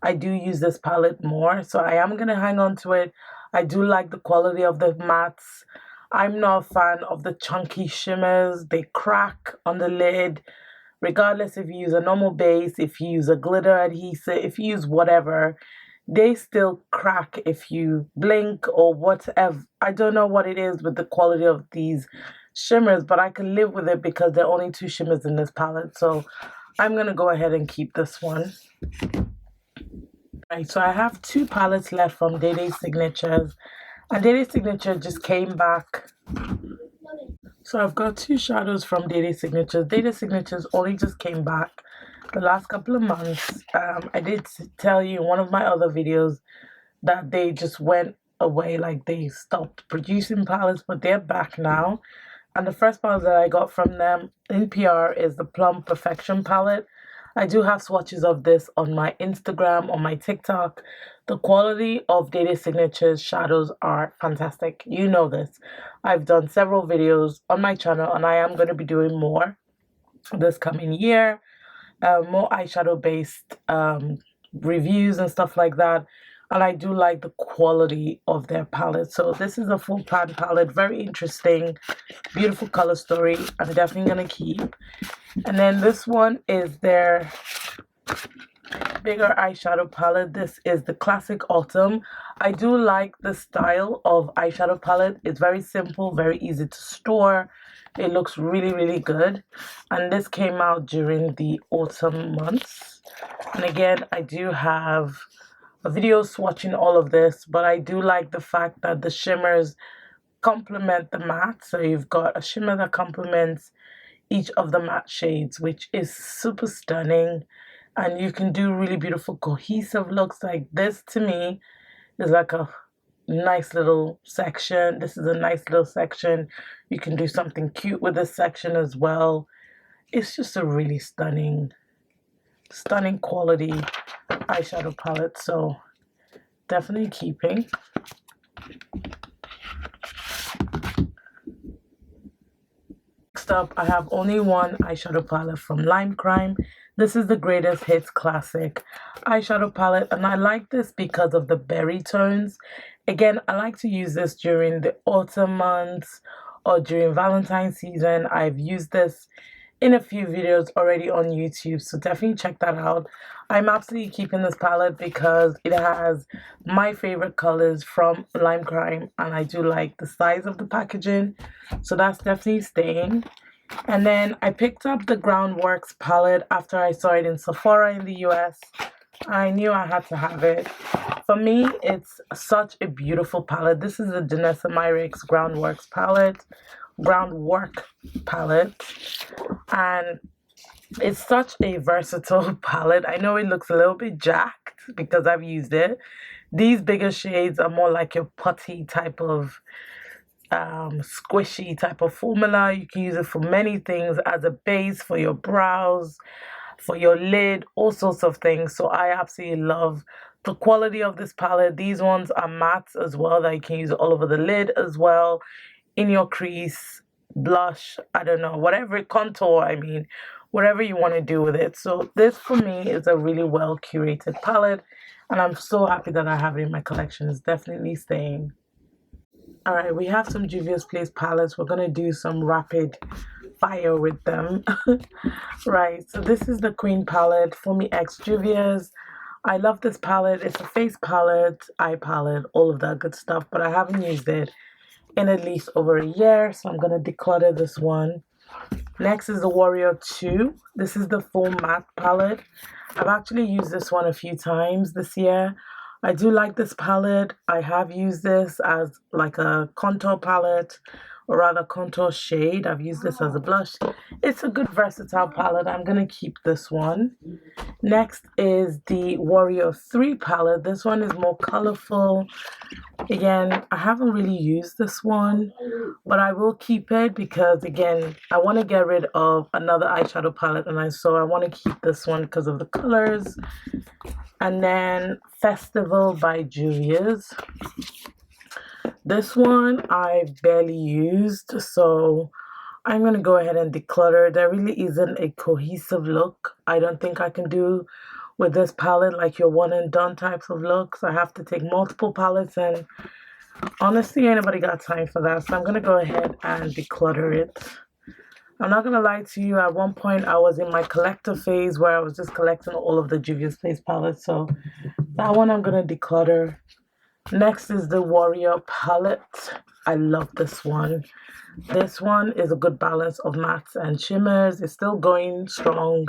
I do use this palette more, so I am going to hang on to it. I do like the quality of the mattes. I'm not a fan of the chunky shimmers. They crack on the lid, regardless if you use a normal base, if you use a glitter adhesive, if you use whatever, they still crack if you blink or whatever. I don't know what it is with the quality of these shimmers, but I can live with it because there are only 2 shimmers in this palette. So I'm going to go ahead and keep this one. Right, so I have 2 palettes left from Day Day Signatures, and Day Day Signature just came back. So I've got 2 shadows from Day Day Signatures. Day Day Signatures only just came back the last couple of months. I did tell you in one of my other videos that they just went away, like they stopped producing palettes, but they're back now. And the first palette that I got from them in PR is the Plum Perfection palette. I do have swatches of this on my Instagram, on my TikTok. The quality of Day Day Signatures shadows are fantastic. You know this. I've done several videos on my channel, and I am going to be doing more this coming year. More eyeshadow based reviews and stuff like that. And I do like the quality of their palette. So this is a full pan palette, very interesting, beautiful color story. I'm definitely gonna keep. And then this one is their bigger eyeshadow palette. This is the Classic Autumn. I do like the style of eyeshadow palette. It's very simple, very easy to store. It looks really good, and this came out during the autumn months. And again, I do have a video swatching all of this, but I do like the fact that the shimmers complement the matte. So you've got a shimmer that complements each of the matte shades, which is super stunning, and you can do really beautiful cohesive looks. Like this to me is like a nice little section. This is a nice little section. You can do something cute with this section as well. It's just a really stunning quality eyeshadow palette, so definitely keeping. Next up, I have only one eyeshadow palette from Lime Crime. This is the Greatest Hits Classic eyeshadow palette, and I like this because of the berry tones. Again, I like to use this during the autumn months or during Valentine's season. I've used this in a few videos already on YouTube, so definitely check that out. I'm absolutely keeping this palette because it has my favorite colors from Lime Crime, and I do like the size of the packaging, so that's definitely staying. And then I picked up the Groundworks palette after I saw it in Sephora in the US. I knew I had to have it. For me, it's such a beautiful palette. This is the Danessa Myricks Groundwork palette, and it's such a versatile palette. I know it looks a little bit jacked because I've used it. These bigger shades are more like your putty type of squishy type of formula. You can use it for many things, as a base for your brows, for your lid, all sorts of things. So I absolutely love the quality of this palette. These ones are mattes as well, that you can use all over the lid as well, in your crease, blush, I don't know, whatever, contour, I mean, whatever you want to do with it. So this for me is a really well curated palette, and I'm so happy that I have it in my collection. It's definitely staying. All right, we have some Juvia's Place palettes. We're going to do some rapid fire with them. Right, so this is the Queen palette, For Me X Juvia's. I love this palette. It's a face palette, eye palette, all of that good stuff, but I haven't used it in at least over a year, so I'm going to declutter this one. Next is the Warrior 2. This is the full matte palette. I've actually used this one a few times this year. I do like this palette. I have used this as like a contour palette, or rather contour shade. I've used this as a blush. It's a good versatile palette. I'm going to keep this one. Next is the Warrior 3 palette. This one is more colorful. Again, I haven't really used this one, but I will keep it because, again, I want to get rid of another eyeshadow palette, and so I want to keep this one because of the colors. And then Festival by Juvia's. This one I barely used, so I'm going to go ahead and declutter. There really isn't a cohesive look. I don't think I can do with this palette, like your one and done types of looks. I have to take multiple palettes, and honestly, anybody got time for that. So I'm going to go ahead and declutter it. I'm not going to lie to you, at one point I was in my collector phase where I was just collecting all of the Juvia's Place palettes. So that one I'm going to declutter. Next is the Warrior palette. I love this one. This one is a good balance of mattes and shimmers. It's still going strong.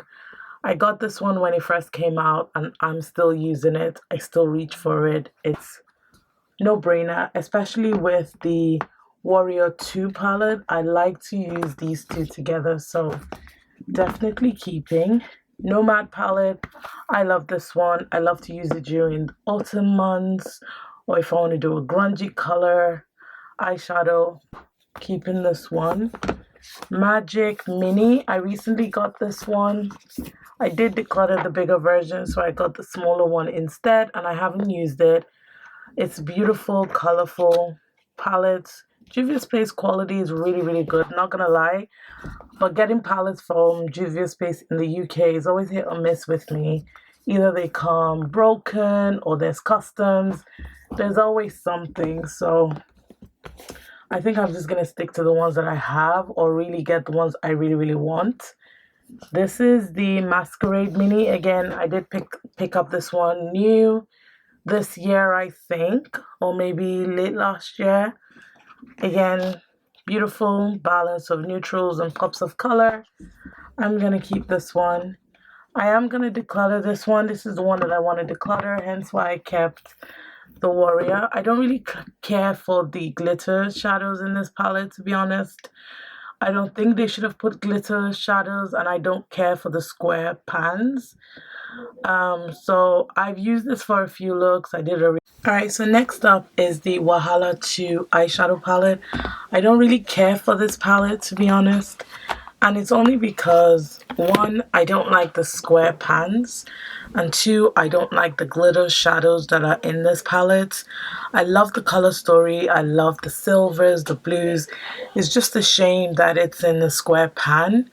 I got this one when it first came out and I'm still using it. I still reach for it. It's no brainer, especially with the Warrior 2 palette. I like to use these two together, so definitely keeping. Nomad palette, I love this one. I love to use it during the autumn months, or if I want to do a grungy color eyeshadow, keeping this one. Magic Mini, I recently got this one. I did declutter the bigger version, so I got the smaller one instead, and I haven't used it. It's beautiful, colorful palettes. Juvia's Place quality is really, really good, not gonna lie. But getting palettes from Juvia's Place in the UK is always hit or miss with me. Either they come broken or there's customs. There's always something. So I think I'm just gonna stick to the ones that I have, or really get the ones I really, really want. This is the Masquerade Mini. Again, I did pick up this one new this year, I think, or maybe late last year. Again, beautiful balance of neutrals and pops of color. I'm gonna keep this one. I am gonna declutter this one. This is the one that I want to declutter, hence why I kept the Warrior. I don't really care for the glitter shadows in this palette, to be honest. I don't think they should have put glitter shadows, and I don't care for the square pans. So I've used this for a few looks. I did a Alright, so next up is the Wahala 2 eyeshadow palette. I don't really care for this palette, to be honest. And it's only because, one, I don't like the square pans. And two, I don't like the glitter shadows that are in this palette. I love the color story. I love the silvers, the blues. It's just a shame that it's in the square pan.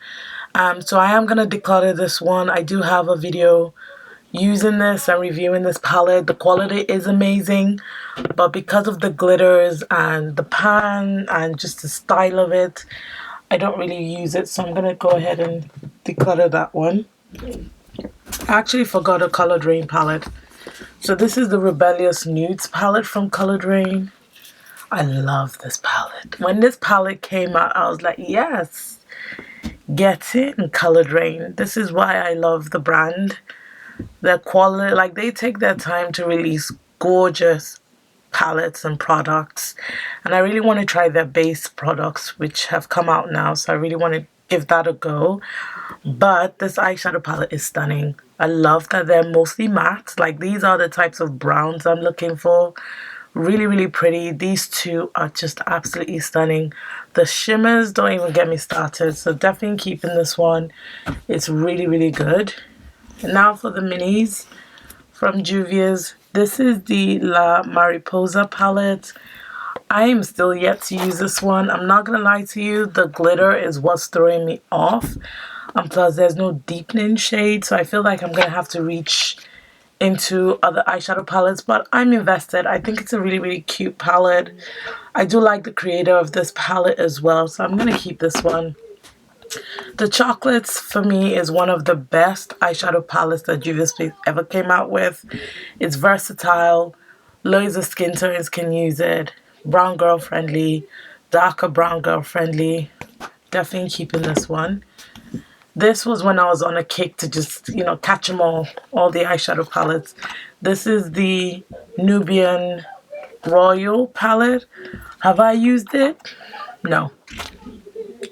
So I am going to declutter this one. I do have a video using this and reviewing this palette. The quality is amazing, but because of the glitters and the pan and just the style of it, I don't really use it. So I'm going to go ahead and declutter that one. I actually forgot a Colored Rain palette. So this is the Rebellious Nudes palette from Colored Rain. I love this palette. When this palette came out, I was like, yes, get it in Colored Rain. This is why I love the brand. Their quality, like, they take their time to release gorgeous palettes and products, and I really want to try their base products, which have come out now, so I really want to give that a go. But this eyeshadow palette is stunning. I love that they're mostly matte. Like, these are the types of browns I'm looking for. Really, really pretty. These two are just absolutely stunning. The shimmers, don't even get me started, so definitely keeping this one. It's really, really good. And now for the minis from Juvia's. This is the La Mariposa palette. I am still yet to use this one. I'm not going to lie to you. The glitter is what's throwing me off. And plus, there's no deepening shade. So I feel like I'm going to have to reach into other eyeshadow palettes. But I'm invested. I think it's a really, really cute palette. I do like the creator of this palette as well. So I'm going to keep this one. The Chocolates, for me, is one of the best eyeshadow palettes that Juvia's Place ever came out with. It's versatile. Loads of skin tones can use it. Brown girl friendly. Darker brown girl friendly. Definitely keeping this one. This was when I was on a kick to just, catch them all the eyeshadow palettes. This is the Nubian Royal palette. Have I used it? No.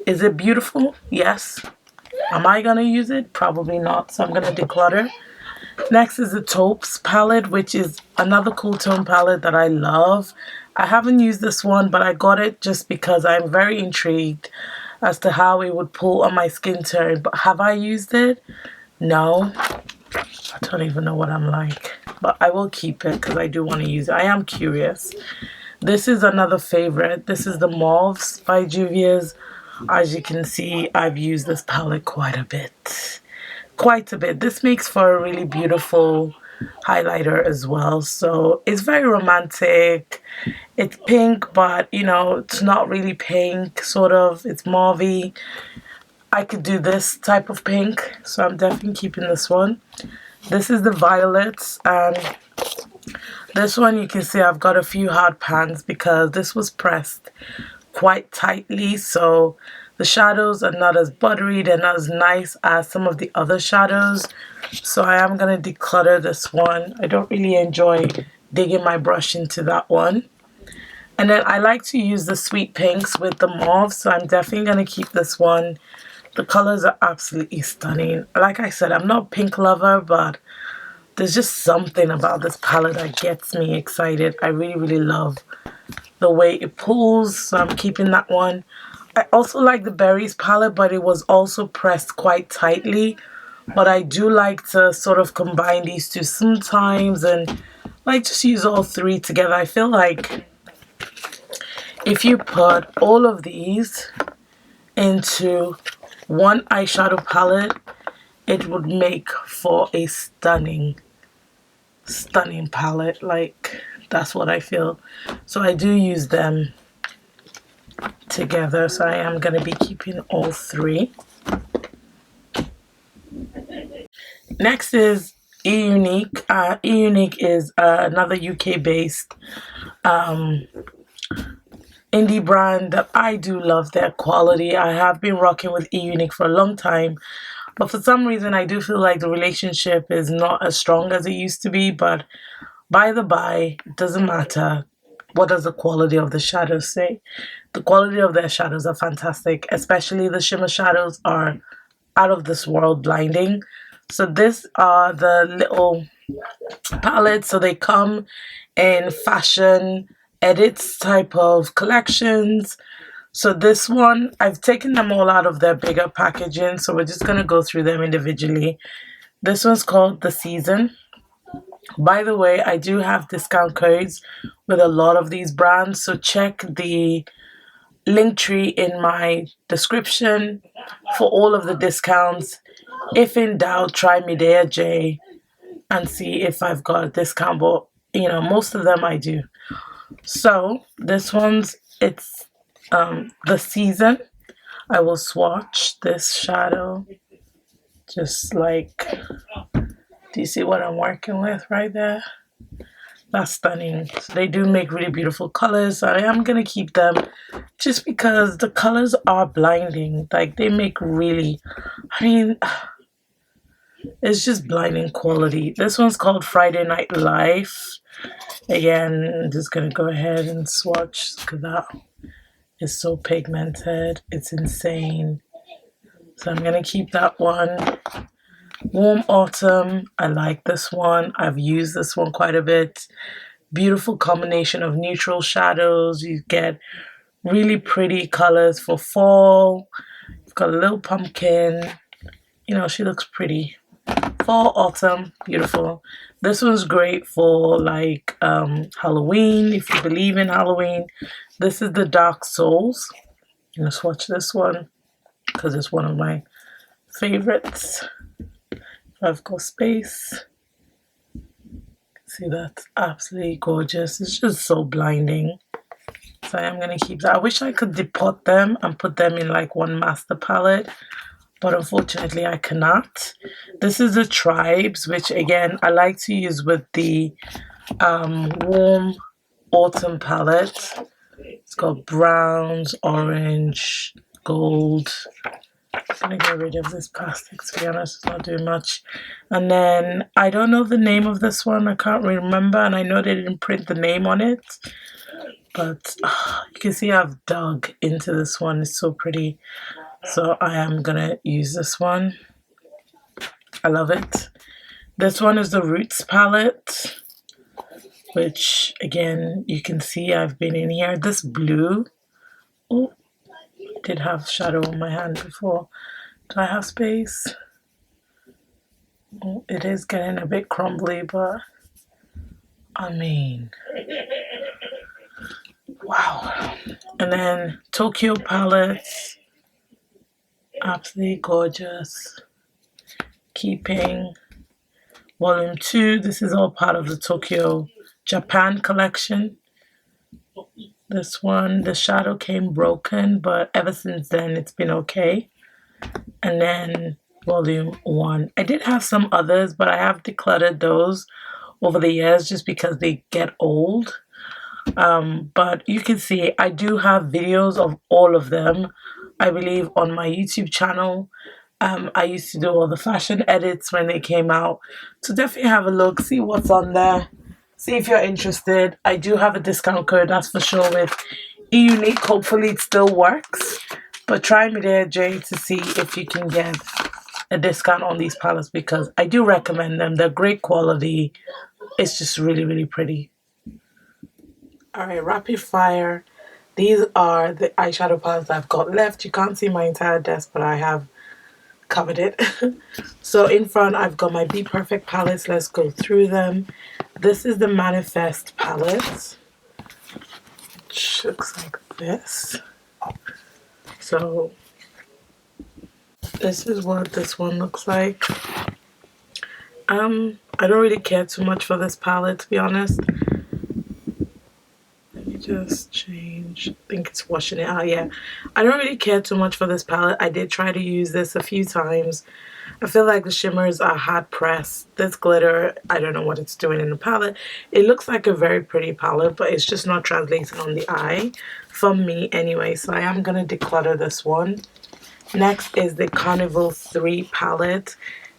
Is it beautiful? Yes. Am I going to use it? Probably not. So I'm going to declutter. Next is the Taupes palette, which is another cool tone palette that I love. I haven't used this one, but I got it just because I'm very intrigued as to how it would pull on my skin tone. But have I used it? No. I don't even know what I'm like. But I will keep it because I do want to use it. I am curious. This is another favorite. This is the Mauves by Juvia's. As you can see, I've used this palette quite a bit. quite a bit. This makes for a really beautiful highlighter as well. So it's very romantic. It's pink, but you know, it's not really pink, sort of. It's mauvey. I could do this type of pink, so I'm definitely keeping this one. This is the violets, and this one you can see I've got a few hard pans because this was pressed quite tightly, so the shadows are not as buttery, they're not as nice as some of the other shadows. So I am going to declutter this one. I don't really enjoy digging my brush into that one. And then I like to use the sweet pinks with the mauve, so I'm definitely going to keep this one. The colors are absolutely stunning. Like I said, I'm not a pink lover, but there's just something about this palette that gets me excited. I really, really love the way it pulls, so I'm keeping that one. I also like the berries palette, but it was also pressed quite tightly. But I do like to sort of combine these two sometimes and like just use all three together. I feel like if you put all of these into one eyeshadow palette, it would make for a stunning palette. Like, that's what I feel. So I do use them together, so I am going to be keeping all three. Next is E-Unique. E-Unique is another UK based indie brand that I do love their quality. I have been rocking with E-Unique for a long time, but for some reason I do feel like the relationship is not as strong as it used to be. But by the by, it doesn't matter. What does the quality of the shadows say? The quality of their shadows are fantastic, especially the shimmer shadows are out of this world blinding. So these are the little palettes, so they come in fashion edits type of collections. So this one, I've taken them all out of their bigger packaging, so we're just going to go through them individually. This one's called The Season. By the way, I do have discount codes with a lot of these brands, so check the link tree in my description for all of the discounts. If in doubt, try Medea J and see if I've got a discount, but you know, most of them I do. So this one's, it's The Season. I will swatch this shadow, just like, do you see what I'm working with right there? That's stunning. So they do make really beautiful colors. I am gonna keep them just because the colors are blinding. Like, they make really, I mean, it's just blinding quality. This one's called Friday Night Life. Again, I'm just gonna go ahead and swatch because that is so pigmented. It's insane. So I'm gonna keep that one. Warm Autumn. I like this one. I've used this one quite a bit. Beautiful combination of neutral shadows. You get really pretty colors for fall. You've got a little pumpkin. You know, she looks pretty. Fall, autumn, beautiful. This one's great for like Halloween, if you believe in Halloween. This is the Dark Souls. I'm gonna swatch this one because it's one of my favorites. I've got space. See, that's absolutely gorgeous. It's just so blinding. So I am gonna keep that. I wish I could depot them and put them in like one master palette, but unfortunately I cannot. This is the Tribes, which again I like to use with the Warm Autumn palette. It's got browns, orange, gold. I'm gonna get rid of this plastic, to be honest. It's not doing much. And then I don't know the name of this one. I can't remember, and I know they didn't print the name on it, but you can see I've dug into this one. It's so pretty. So I am gonna use this one. I love it. This one is the Roots palette, which again you can see I've been in here. This blue, oh, I did have shadow on my hand before. Do I have space? Oh, it is getting a bit crumbly, but I mean, wow. And then Tokyo palette, absolutely gorgeous. keeping. Volume 2, this is all part of the Tokyo, Japan collection. This one, the shadow came broken, but ever since then it's been okay. And then volume 1. I did have some others, but I have decluttered those over the years just because they get old. But you can see I do have videos of all of them, I believe, on my YouTube channel. I used to do all the fashion edits when they came out. So definitely have a look, see what's on there. See if you're interested. I do have a discount code, that's for sure, with eUnique. Hopefully it still works. But try me there, Jay, to see if you can get a discount on these palettes because I do recommend them. They're great quality. It's just really, really pretty. Alright, rapid fire. These are the eyeshadow palettes I've got left. You can't see my entire desk, but I have covered it. So in front, I've got my Be Perfect palettes. Let's go through them. This is the Manifest palette, which looks like this. So this is what this one looks like. I don't really care too much for this palette, to be honest. Let me just change. I think it's washing it out. Yeah, I don't really care too much for this palette. I did try to use this a few times. I feel like the shimmers are hard pressed. This glitter, I don't know what it's doing in the palette. It looks like a very pretty palette, but it's just not translating on the eye for me anyway. So I am going to declutter this one. Next is the Carnival 3 palette.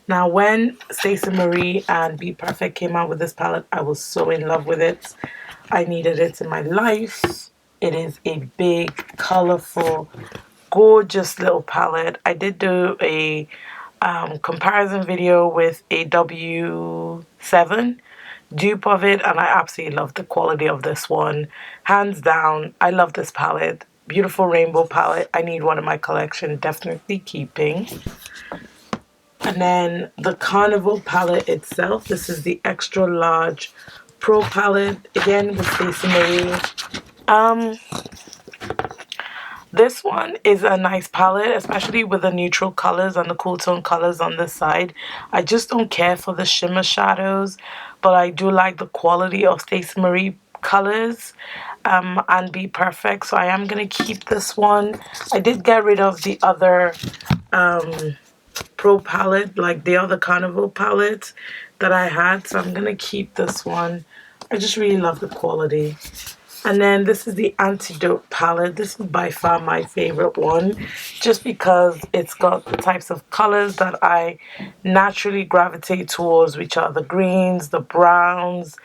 Now when Stacey Marie and Be Perfect came out with this palette, I was so in love with it. I needed it in my life. It is a big, colorful, gorgeous little palette. I did do a comparison video with a W7 dupe of it, and I absolutely love the quality of this one. Hands down, I love this palette. Beautiful rainbow palette. I need one in my collection. Definitely keeping. And then the Carnival palette itself. This is the extra large pro palette, again with Stacey Marie. This one is a nice palette, especially with the neutral colors and the cool tone colors on this side. I just don't care for the shimmer shadows, but I do like the quality of Stacey Marie colors and Be Perfect. So I am going to keep this one. I did get rid of the other pro palette, like the other Carnival palette that I had. So I'm going to keep this one. I just really love the quality. And then this is the Antidote palette. This is by far my favorite one, just because it's got the types of colors that I naturally gravitate towards, which are the greens, the browns,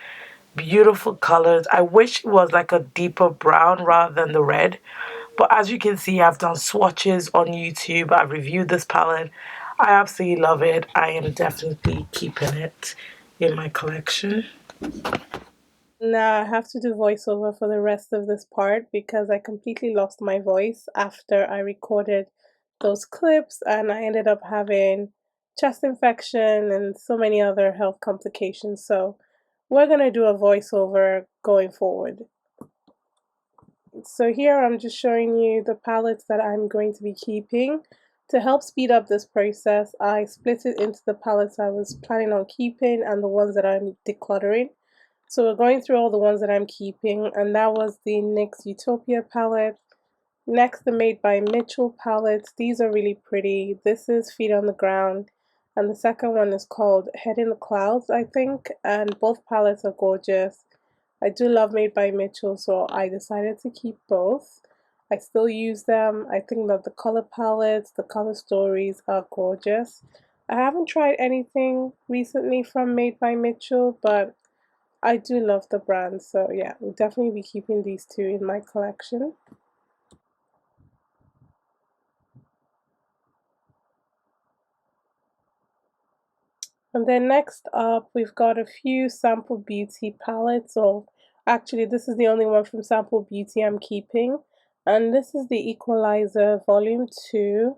beautiful colors. I wish it was like a deeper brown rather than the red. But as you can see, I've done swatches on YouTube. I've reviewed this palette. I absolutely love it. I am definitely keeping it in my collection. Now I have to do voiceover for the rest of this part because I completely lost my voice after I recorded those clips and I ended up having chest infection and so many other health complications. So we're going to do a voiceover going forward. So here I'm just showing you the palettes that I'm going to be keeping. To help speed up this process, I split it into the palettes I was planning on keeping and the ones that I'm decluttering. So we're going through all the ones that I'm keeping, and that was the NYX Utopia palette. Next, the Made by Mitchell palettes. These are really pretty. This is Feet on the Ground, and the second one is called Head in the Clouds, I think, and both palettes are gorgeous. I do love Made by Mitchell, so I decided to keep both. I still use them. I think that the color palettes, the color stories are gorgeous. I haven't tried anything recently from Made by Mitchell, but I do love the brand, so yeah, we'll definitely be keeping these two in my collection. And then next up, we've got a few Sample Beauty palettes. So actually, this is the only one from Sample Beauty I'm keeping. And this is the Equalizer Volume 2.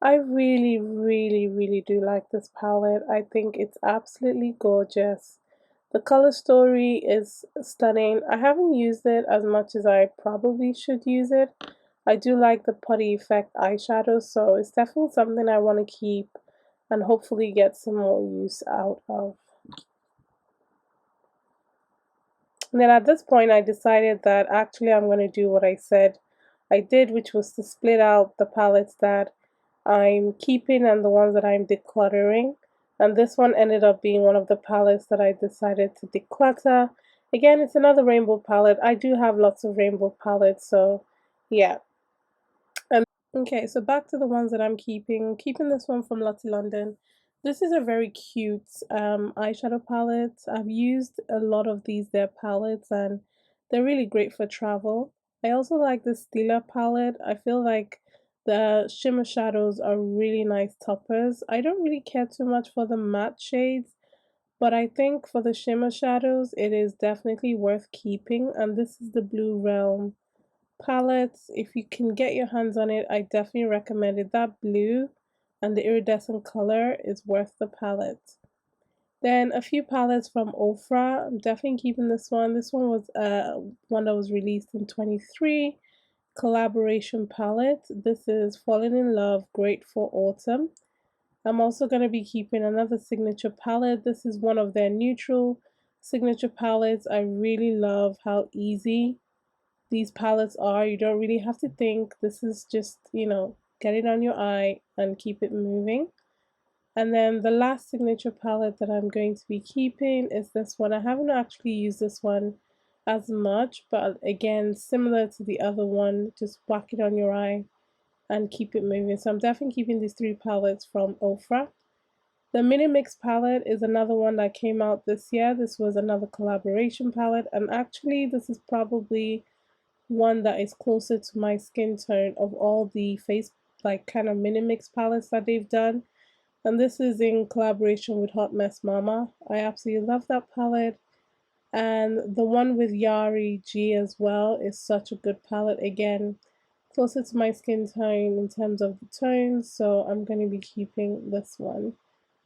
I really do like this palette. I think it's absolutely gorgeous. The color story is stunning. I haven't used it as much as I probably should use it. I do like the putty effect eyeshadow, so it's definitely something I want to keep and hopefully get some more use out of. And then at this point, I decided that actually I'm going to do what I said I did, which was to split out the palettes that I'm keeping and the ones that I'm decluttering. And this one ended up being one of the palettes that I decided to declutter. Again, it's another rainbow palette. I do have lots of rainbow palettes, so yeah. Okay, so back to the ones that I'm keeping. Keeping this one from Lottie London. This is a very cute eyeshadow palette. I've used a lot of their palettes and they're really great for travel. I also like the Stila palette. I feel like the shimmer shadows are really nice toppers. I don't really care too much for the matte shades, but I think for the shimmer shadows, it is definitely worth keeping. And this is the Blue Realm palettes. If you can get your hands on it, I definitely recommend it. That blue and the iridescent color is worth the palette. Then a few palettes from Ofra. I'm definitely keeping this one. This one was one that was released in 23 collaboration palette. This is Falling in Love, great for autumn. I'm also going to be keeping another signature palette. This is one of their neutral signature palettes. I really love how easy these palettes are. You don't really have to think. This is just, get it on your eye and keep it moving. And then the last signature palette that I'm going to be keeping is this one. I haven't actually used this one as much, but again, similar to the other one, just whack it on your eye and keep it moving. So I'm definitely keeping these three palettes from Ofra. The Mini Mix palette is another one that came out this year. This was another collaboration palette, and actually this is probably one that is closer to my skin tone of all the face like kind of mini mix palettes that they've done. And this is in collaboration with Hot Mess Mama. I absolutely love that palette. And the one with Yari G as well is such a good palette. Again, closer to my skin tone in terms of the tones. So I'm going to be keeping this one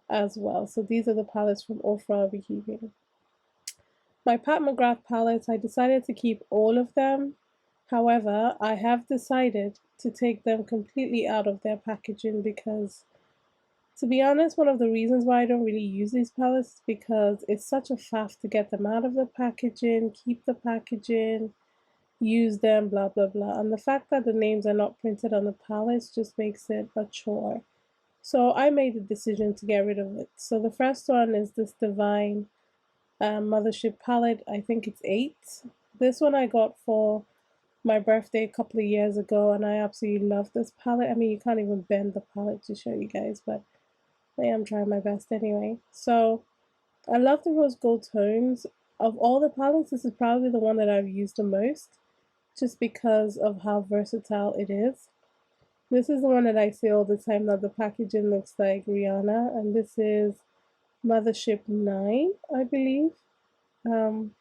as well. So these are the palettes from Ofra I'll be keeping. My Pat McGrath palettes, I decided to keep all of them. However, I have decided to take them completely out of their packaging because, to be honest, one of the reasons why I don't really use these palettes is because it's such a faff to get them out of the packaging, keep the packaging, use them, blah blah blah. And the fact that the names are not printed on the palettes just makes it a chore. So I made the decision to get rid of it. So the first one is this Divine Mothership palette. I think it's 8. This one I got for my birthday a couple of years ago, and I absolutely love this palette. I mean, you can't even bend the palette to show you guys, but I am trying my best anyway. So I love the rose gold tones. Of all the palettes, this is probably the one that I've used the most, just because of how versatile it is. This is the one that I say all the time that the packaging looks like Rihanna, and this is Mothership 9, I believe. Um,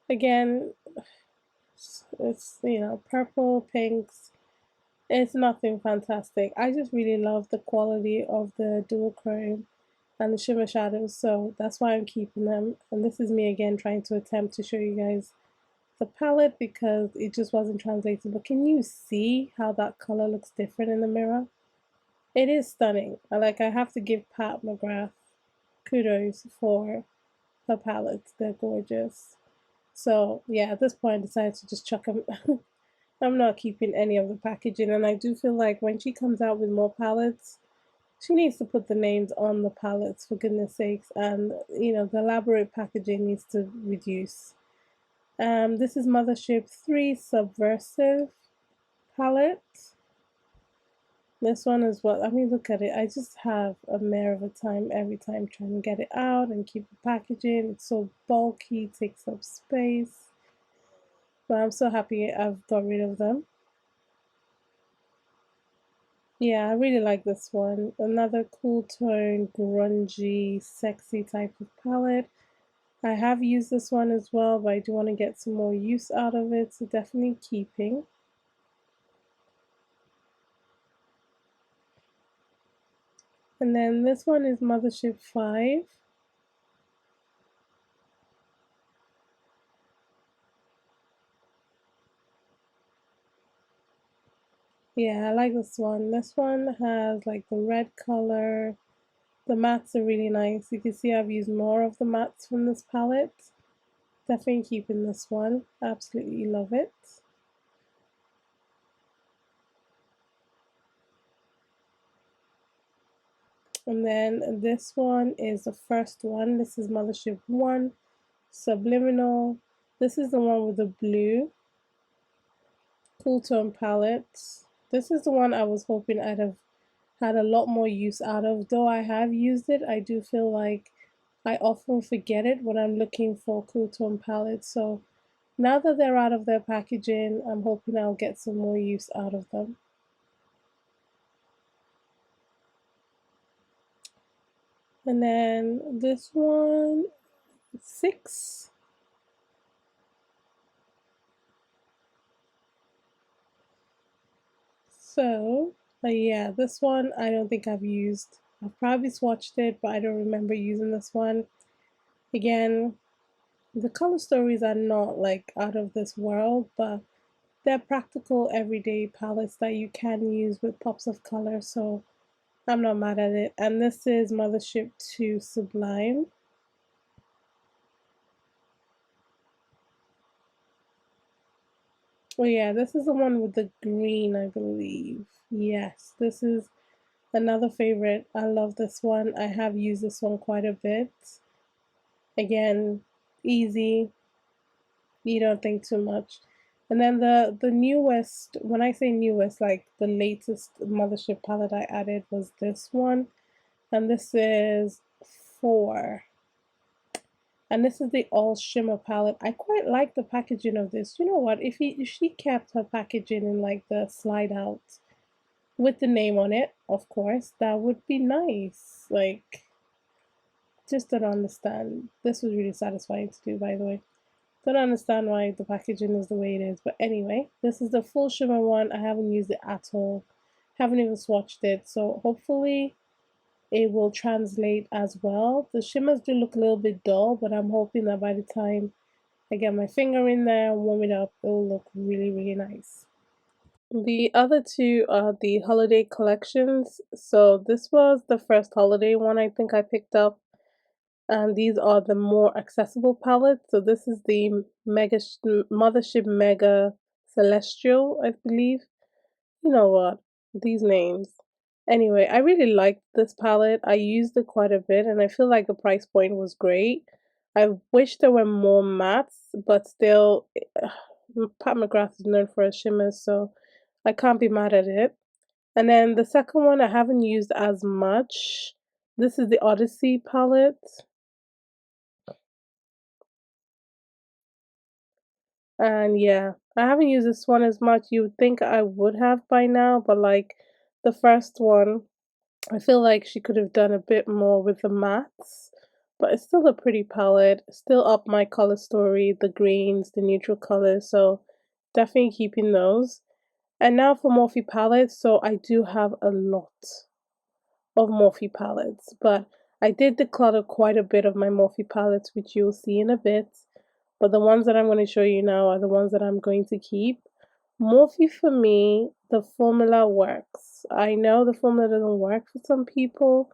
Again, it's purple, pinks. It's nothing fantastic. I just really love the quality of the duochrome and the shimmer shadows, so that's why I'm keeping them. And this is me again trying to attempt to show you guys the palette because it just wasn't translated. But can you see how that color looks different in the mirror? It is stunning. I have to give Pat McGrath kudos for her palettes. They're gorgeous. So yeah, at this point I decided to just chuck them. I'm not keeping any of the packaging, and I do feel like when she comes out with more palettes, she needs to put the names on the palettes for goodness sakes, and the elaborate packaging needs to reduce. This is Mothership 3 Subversive palette. This one is what, I mean, look at it. I just have a mare of a time every time trying to get it out and keep the packaging. It's so bulky, takes up space. But I'm so happy I've got rid of them. Yeah, I really like this one. Another cool tone, grungy, sexy type of palette. I have used this one as well, but I do want to get some more use out of it, so definitely keeping. And then this one is Mothership 5. Yeah, I like this one. This one has like the red color. The mattes are really nice. You can see I've used more of the mattes from this palette. Definitely keeping this one. Absolutely love it. And then this one is the first one. This is Mothership 1, Subliminal. This is the one with the blue cool tone palette. This is the one I was hoping I'd have had a lot more use out of. Though I have used it, I do feel like I often forget it when I'm looking for cool tone palettes. So now that they're out of their packaging, I'm hoping I'll get some more use out of them. And then this one, 6. So, yeah, this one I don't think I've used. I've probably swatched it, but I don't remember using this one. Again, the color stories are not like out of this world, but they're practical everyday palettes that you can use with pops of color, so I'm not mad at it. And this is Mothership 2 Sublime. Oh yeah, this is the one with the green, I believe. Yes, this is another favorite. I love this one. I have used this one quite a bit. Again, easy. You don't think too much. And then the newest, when I say newest, like the latest Mothership palette I added was this one. And this is 4. And this is the all shimmer palette. I quite like the packaging of this. You know what? If she kept her packaging in like the slide out with the name on it, of course, that would be nice. Like, just don't understand. This was really satisfying to do, by the way. Don't understand why the packaging is the way it is. But anyway, this is the full shimmer one. I haven't used it at all. Haven't even swatched it. So hopefully it will translate as well. The shimmers do look a little bit dull, but I'm hoping that by the time I get my finger in there and warm it up, it will look really, really nice. The other two are the holiday collections. So this was the first holiday one I think I picked up. And these are the more accessible palettes. So this is the Mothership Mega Celestial, I believe. You know what? These names. Anyway, I really liked this palette. I used it quite a bit and I feel like the price point was great. I wish there were more mattes, but still, Pat McGrath is known for his shimmers, so I can't be mad at it. And then the second one I haven't used as much. This is the Odyssey palette. And yeah, I haven't used this one as much. You would think I would have by now, but like the first one, I feel like she could have done a bit more with the mattes, but it's still a pretty palette. Still up my color story, the greens, the neutral colors, so definitely keeping those. And now for Morphe palettes, so I do have a lot of Morphe palettes, but I did declutter quite a bit of my Morphe palettes, which you'll see in a bit. But the ones that I'm going to show you now are the ones that I'm going to keep. Morphe for me, the formula works. I know the formula doesn't work for some people,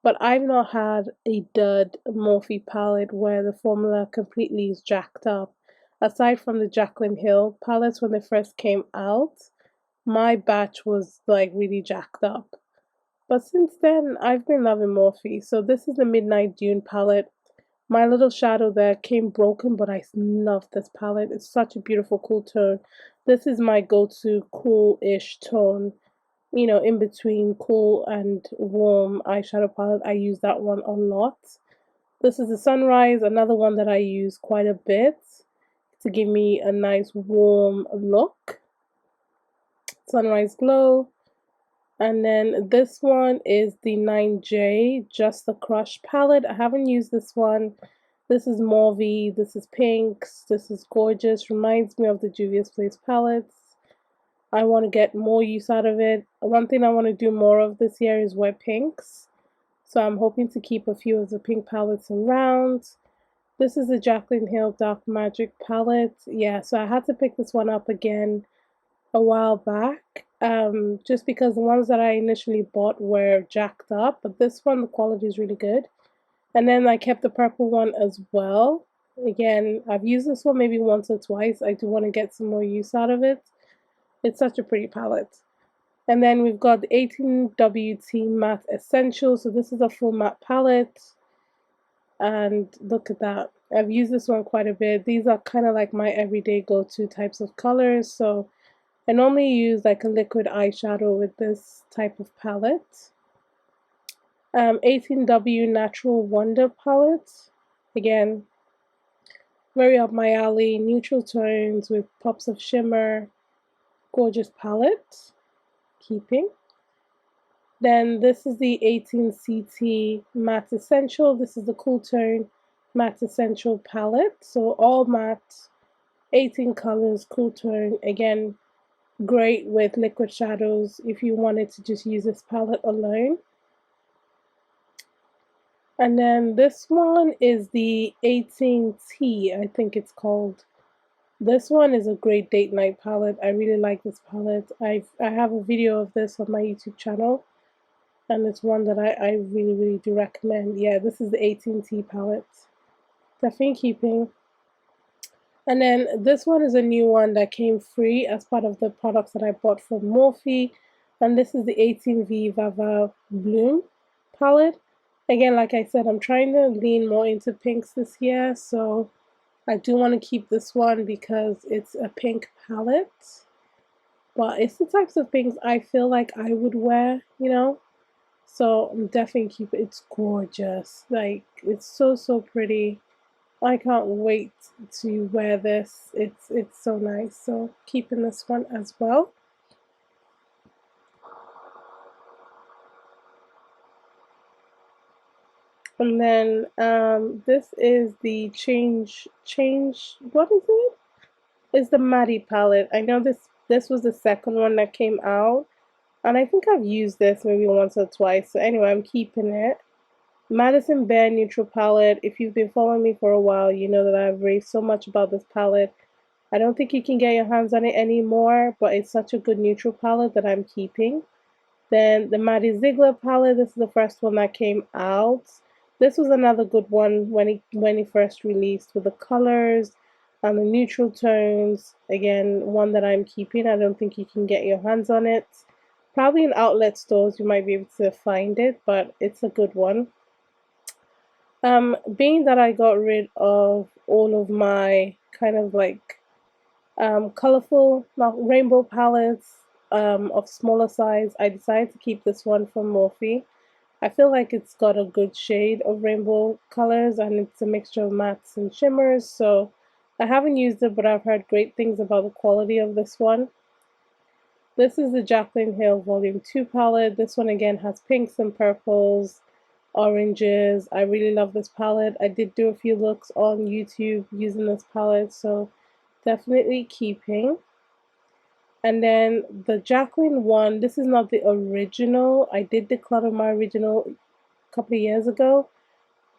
but I've not had a dud Morphe palette where the formula completely is jacked up. Aside from the Jaclyn Hill palettes when they first came out, my batch was like really jacked up. But since then, I've been loving Morphe. So this is the Midnight Dune palette. My little shadow there came broken, but I love this palette. It's such a beautiful cool tone. This is my go-to cool-ish tone. You know, in between cool and warm eyeshadow palette. I use that one a lot. This is the Sunrise, another one that I use quite a bit to give me a nice warm look. Sunrise Glow. And then this one is the 9J, Just the Crush palette. I haven't used this one. This is Mauve, this is Pinks, this is gorgeous. Reminds me of the Juvia's Place palettes. I want to get more use out of it. One thing I want to do more of this year is wet pinks. So I'm hoping to keep a few of the pink palettes around. This is the Jaclyn Hill Dark Magic palette. Yeah, so I had to pick this one up again a while back. just because the ones that I initially bought were jacked up, but this one, the quality is really good. And then I kept the purple one as well. Again, I've used this one maybe once or twice. I do want to get some more use out of it. It's such a pretty palette. And then we've got the 18WT Matte Essential. So this is a full matte palette. And look at that. I've used this one quite a bit. These are kind of like my everyday go-to types of colors. So I normally use like a liquid eyeshadow with this type of palette. 18W Natural Wonder palette. Again, very up my alley. Neutral tones with pops of shimmer. Gorgeous palette. Keeping. Then this is the 18CT Matte Essential. This is the Cool Tone Matte Essential palette. So all matte, 18 colors, cool tone. Again, great with liquid shadows if you wanted to just use this palette alone. And then this one is the 18T, I think it's called. This one is a great date night palette. I really like this palette. I have a video of this on my YouTube channel, and it's one that I really do recommend. Yeah, this is the 18T palette. Definitely keeping. And then this one is a new one that came free as part of the products that I bought from Morphe. And this is the 18V Vava Bloom palette. Again, like I said, I'm trying to lean more into pinks this year. So I do want to keep this one because it's a pink palette. But it's the types of pinks I feel like I would wear, you know. So I'm definitely keep it. It's gorgeous. Like, it's so pretty. I can't wait to wear this. It's so nice. So keeping this one as well. And then this is the change what is it? It's the Maddie palette. I know this was the second one that came out, and I think I've used this maybe once or twice. So anyway, I'm keeping it. Madison Bear Neutral Palette. If you've been following me for a while, you know that I've raved so much about this palette. I don't think you can get your hands on it anymore, but it's such a good neutral palette that I'm keeping. Then the Maddie Ziegler palette. This is the first one that came out. This was another good one when it first released, with the colors and the neutral tones. Again, one that I'm keeping. I don't think you can get your hands on it. Probably in outlet stores you might be able to find it, but it's a good one. Being that I got rid of all of my kind of like colorful rainbow palettes of smaller size, I decided to keep this one from Morphe. I feel like it's got a good shade of rainbow colors, and it's a mixture of mattes and shimmers. So I haven't used it, but I've heard great things about the quality of this one. This is the Jaclyn Hill Volume 2 palette. This one again has pinks and purples, oranges. I really love this palette. I did do a few looks on YouTube using this palette, so definitely keeping. And then the Jaclyn one, this is not the original. I did declutter my original a couple of years ago,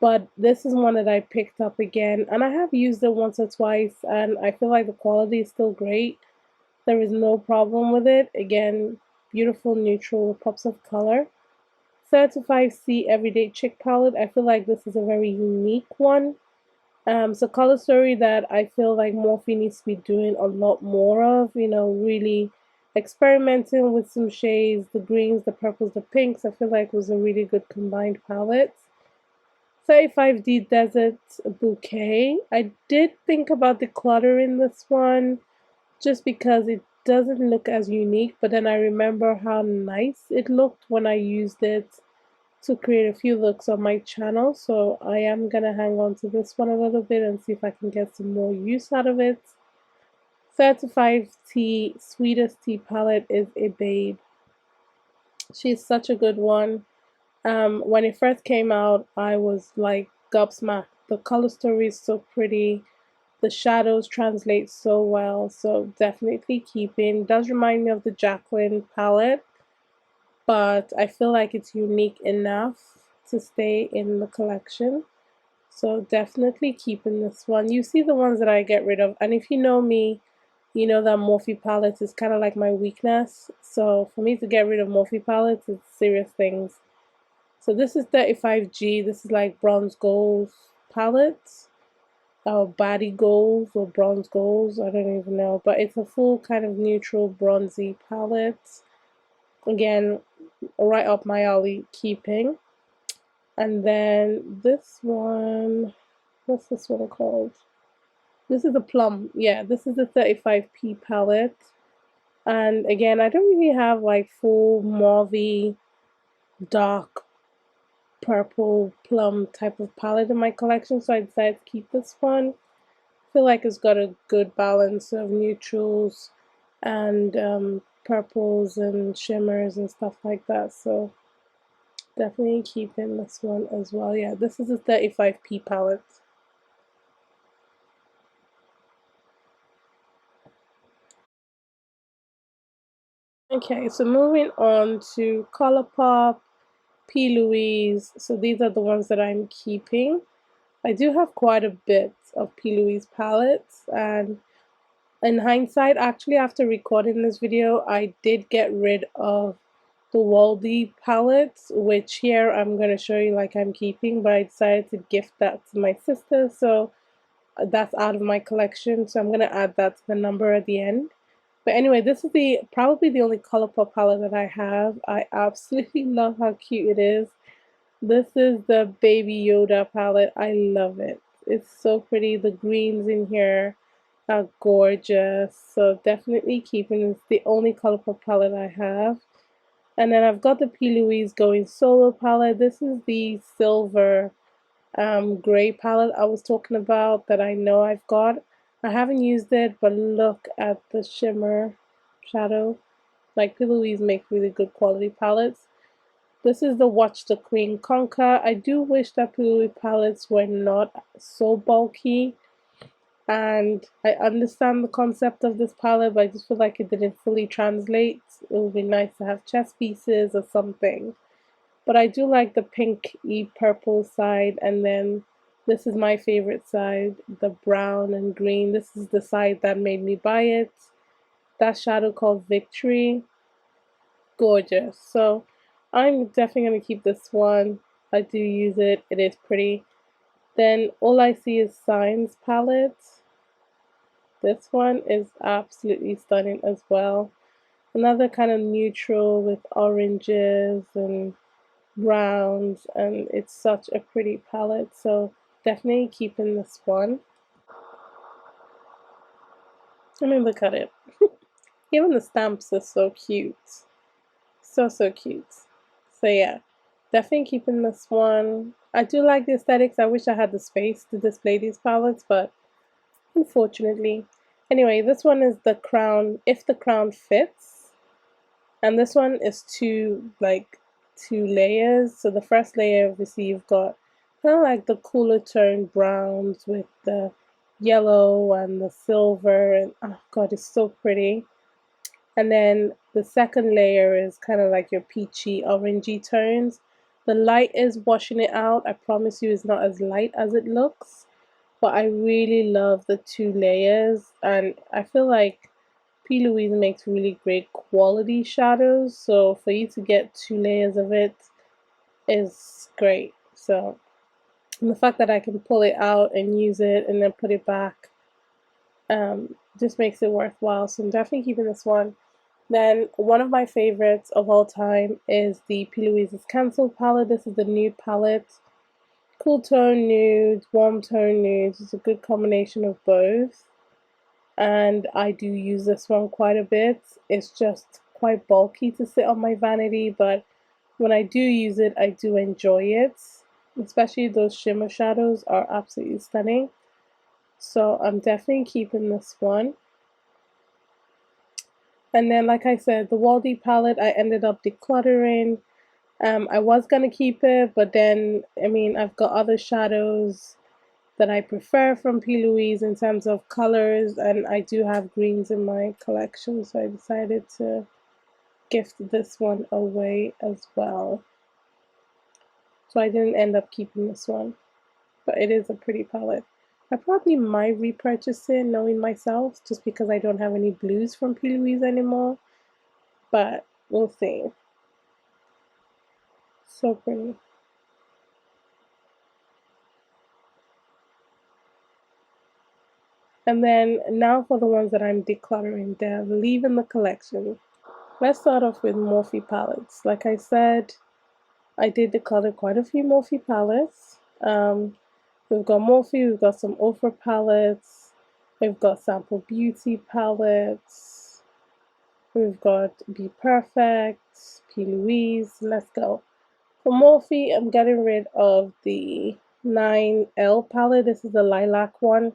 but this is one that I picked up again, and I have used it once or twice, and I feel like the quality is still great. There is no problem with it. Again, beautiful neutral pops of color. 35C Everyday Chick palette. I feel like this is a very unique one. It's a color story that I feel like Morphe needs to be doing a lot more of, you know, really experimenting with some shades, the greens, the purples, the pinks. I feel like was a really good combined palette. 35D Desert Bouquet. I did think about decluttering this one just because it doesn't look as unique, but then I remember how nice it looked when I used it to create a few looks on my channel. So I am gonna hang on to this one a little bit and see if I can get some more use out of it. 35T Sweetest Tea palette is a babe. She's such a good one. When it first came out, I was like gobsmacked. The color story is so pretty. The shadows translate so well, so definitely keeping. Does remind me of the Jaclyn palette, but I feel like it's unique enough to stay in the collection. So definitely keeping this one. You see the ones that I get rid of, and if you know me, you know that Morphe palettes is kind of like my weakness. So for me to get rid of Morphe palettes, it's serious things. So this is 35G. This is like bronze gold palettes. Body goals or bronze goals, I don't even know, but it's a full kind of neutral bronzy palette. Again, right up my alley, keeping. And then this one, what's this one called? This is a plum. Yeah, this is the 35P palette. And again, I don't really have like full mauve dark purple plum type of palette in my collection, so I decided to keep this one. I feel like it's got a good balance of neutrals and purples and shimmers and stuff like that, so definitely keeping this one as well. Yeah, this is a 35P palette. Okay, so moving on to Colourpop, P. Louise. So these are the ones that I'm keeping. I do have quite a bit of P. Louise palettes, and in hindsight, actually after recording this video, I did get rid of the Waldy palettes, which here I'm going to show you like I'm keeping, but I decided to gift that to my sister, so that's out of my collection, so I'm going to add that to the number at the end. But anyway, this is probably the only Colourpop palette that I have. I absolutely love how cute it is. This is the Baby Yoda palette. I love it. It's so pretty. The greens in here are gorgeous. So definitely keeping it. It's the only Colourpop palette I have. And then I've got the P. Louise Going Solo palette. This is the silver gray palette I was talking about that I know I've got. I haven't used it, but look at the shimmer shadow. Like, P. Louise makes really good quality palettes. This is the Watch the Queen Conquer. I do wish that P. Louise palettes were not so bulky, and I understand the concept of this palette, but I just feel like it didn't fully translate. It would be nice to have chest pieces or something. But I do like the pinky purple side, and then this is my favorite side, the brown and green. This is the side that made me buy it. That shadow called Victory. Gorgeous. So I'm definitely going to keep this one. I do use it. It is pretty. Then All I See Is Signs palette. This one is absolutely stunning as well. Another kind of neutral with oranges and browns, and it's such a pretty palette, so definitely keeping this one. I mean, look at it. Even the stamps are so cute. So cute. So yeah, definitely keeping this one. I do like the aesthetics. I wish I had the space to display these palettes, but unfortunately. Anyway, this one is the Crown, If the Crown Fits. And this one is two layers. So the first layer, obviously, you've got kind of like the cooler toned browns with the yellow and the silver, and oh god, it's so pretty. And then the second layer is kind of like your peachy orangey tones. The light is washing it out. I promise you it's not as light as it looks, but I really love the two layers, and I feel like P. Louise makes really great quality shadows, so for you to get two layers of it is great. So and the fact that I can pull it out and use it and then put it back just makes it worthwhile. So I'm definitely keeping this one. Then one of my favorites of all time is the P. Louise's Cancel palette. This is the nude palette. Cool tone nudes, warm tone nudes. It's a good combination of both. And I do use this one quite a bit. It's just quite bulky to sit on my vanity, but when I do use it, I do enjoy it. Especially those shimmer shadows are absolutely stunning. So I'm definitely keeping this one. And then, like I said, the Waldy palette I ended up decluttering. I was gonna keep it, but then I mean I've got other shadows that I prefer from P. Louise in terms of colors, and I do have greens in my collection, so I decided to gift this one away as well. So I didn't end up keeping this one, but it is a pretty palette. I probably might repurchase it knowing myself just because I don't have any blues from P. Louise anymore, but we'll see. So pretty. And then now for the ones that I'm decluttering, they're leaving the collection. Let's start off with Morphe palettes. Like I said, I did declutter quite a few Morphe palettes. We've got Morphe, we've got some Ofra palettes, we've got Sample Beauty palettes, we've got Be Perfect, P. Louise. Let's go. For Morphe, I'm getting rid of the 9L palette. This is the lilac one.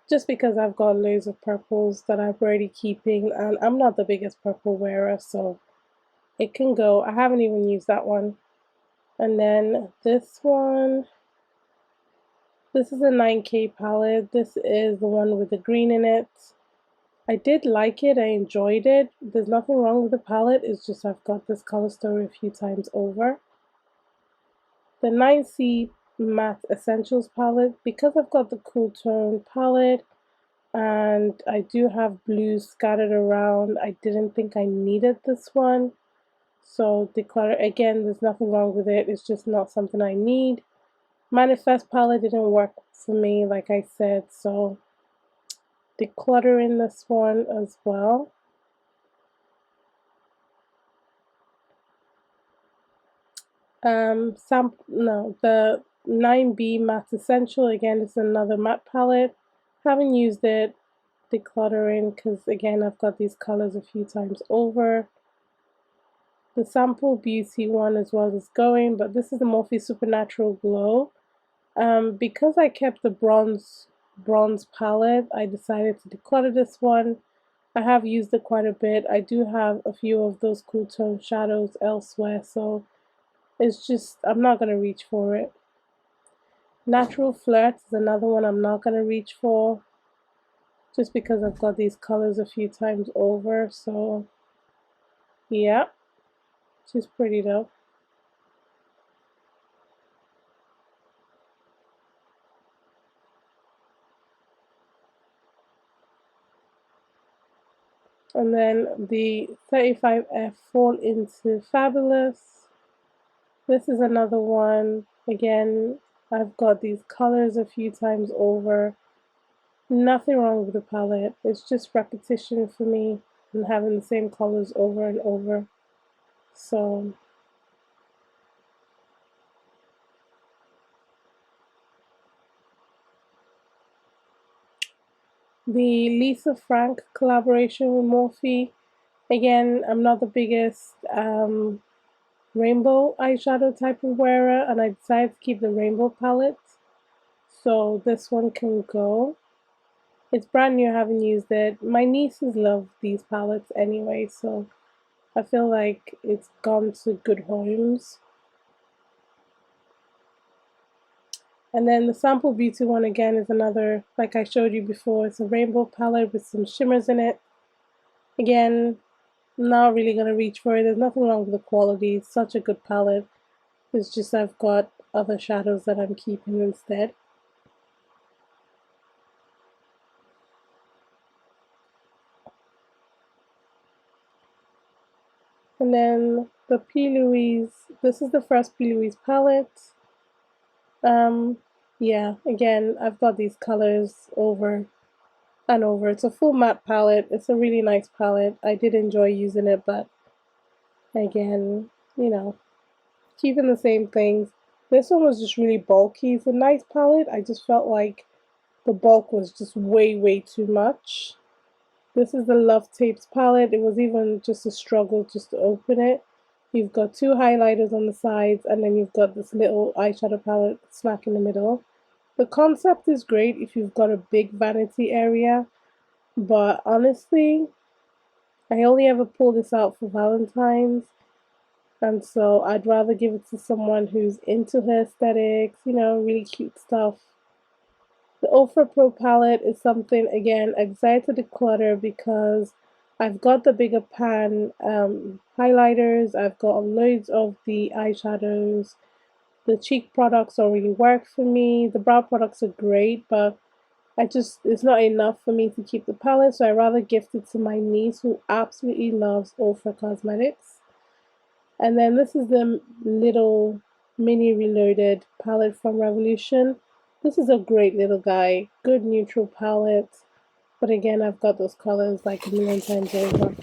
Just because I've got loads of purples that I'm already keeping, and I'm not the biggest purple wearer, so it can go. I haven't even used that one. And then this one, this is a 9K palette. This is the one with the green in it. I did like it, I enjoyed it. There's nothing wrong with the palette, it's just I've got this color story a few times over. The 9C Matte Essentials palette, because I've got the cool tone palette and I do have blues scattered around, I didn't think I needed this one. So Declutter, again, there's nothing wrong with it, it's just not something I need. Manifest palette didn't work for me, like I said, so decluttering this one as well. The 9B Matte Essential, again, this is another matte palette. Haven't used it, decluttering, because again, I've got these colors a few times over. The Sample Beauty one as well is going, but this is the Morphe Supernatural Glow. Because I kept the bronze palette, I decided to declutter this one. I have used it quite a bit. I do have a few of those cool tone shadows elsewhere, so it's just, I'm not going to reach for it. Natural Flirt is another one I'm not going to reach for, just because I've got these colors a few times over, so yeah, she's pretty though. And then the 35F Fall Into Fabulous. This is another one. Again, I've got these colors a few times over. Nothing wrong with the palette. It's just repetition for me and having the same colors over and over. So the Lisa Frank collaboration with Morphe. Again, I'm not the biggest rainbow eyeshadow type of wearer, and I decided to keep the rainbow palette. So this one can go. It's brand new, I haven't used it. My nieces love these palettes anyway, so I feel like it's gone to good homes. And then the Sample Beauty one again is another, like I showed you before, it's a rainbow palette with some shimmers in it. Again, not really going to reach for it. There's nothing wrong with the quality. It's such a good palette. It's just I've got other shadows that I'm keeping instead. And then the P. Louise, this is the first P. Louise palette. Yeah, again, I've got these colors over and over. It's a full matte palette. It's a really nice palette. I did enjoy using it, but again, you know, keeping the same things. This one was just really bulky. It's a nice palette. I just felt like the bulk was just way too much. This is the Love Tapes palette. It was even just a struggle just to open it. You've got two highlighters on the sides, and then you've got this little eyeshadow palette smack in the middle. The concept is great if you've got a big vanity area, but honestly, I only ever pull this out for Valentine's, and so I'd rather give it to someone who's into her aesthetics, you know, really cute stuff. The Ofra Pro palette is something, again, I decided to declutter because I've got the bigger pan highlighters, I've got loads of the eyeshadows, The cheek products don't really work for me. The brow products are great, but it's not enough for me to keep the palette, so I rather gift it to my niece who absolutely loves Ultra Cosmetics. And then this is the little mini reloaded palette from Revolution. This is a great little guy, good neutral palette. But again, I've got those colors like a million times over.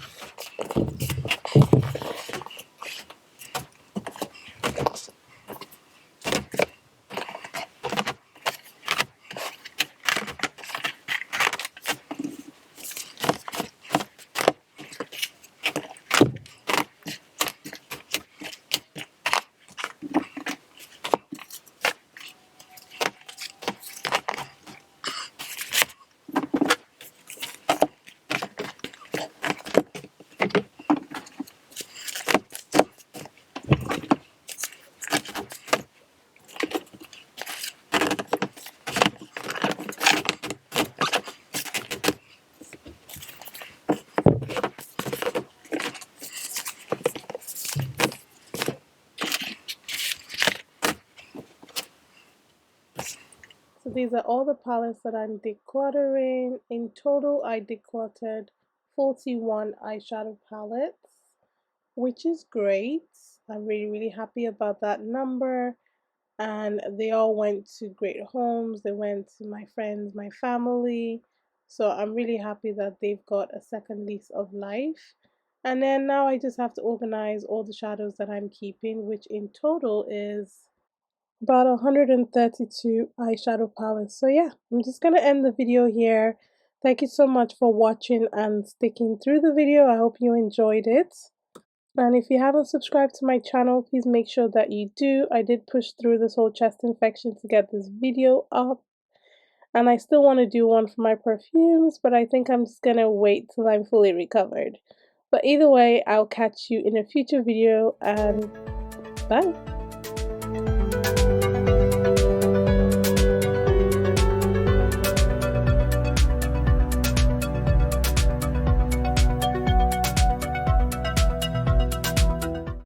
So these are all the palettes that I'm decluttering. In total, I decluttered 41 eyeshadow palettes, which is great. I'm really happy about that number. And they all went to great homes. They went to my friends, my family. So I'm really happy that they've got a second lease of life. And then now I just have to organize all the shadows that I'm keeping, which in total is about 132 eyeshadow palettes. So yeah, I'm just gonna end the video here. Thank you so much for watching and sticking through the video. I hope you enjoyed it. And if you haven't subscribed to my channel, please make sure that you do. I did push through this whole chest infection to get this video up. And I still want to do one for my perfumes, but I think I'm just gonna wait till I'm fully recovered. But either way, I'll catch you in a future video and bye.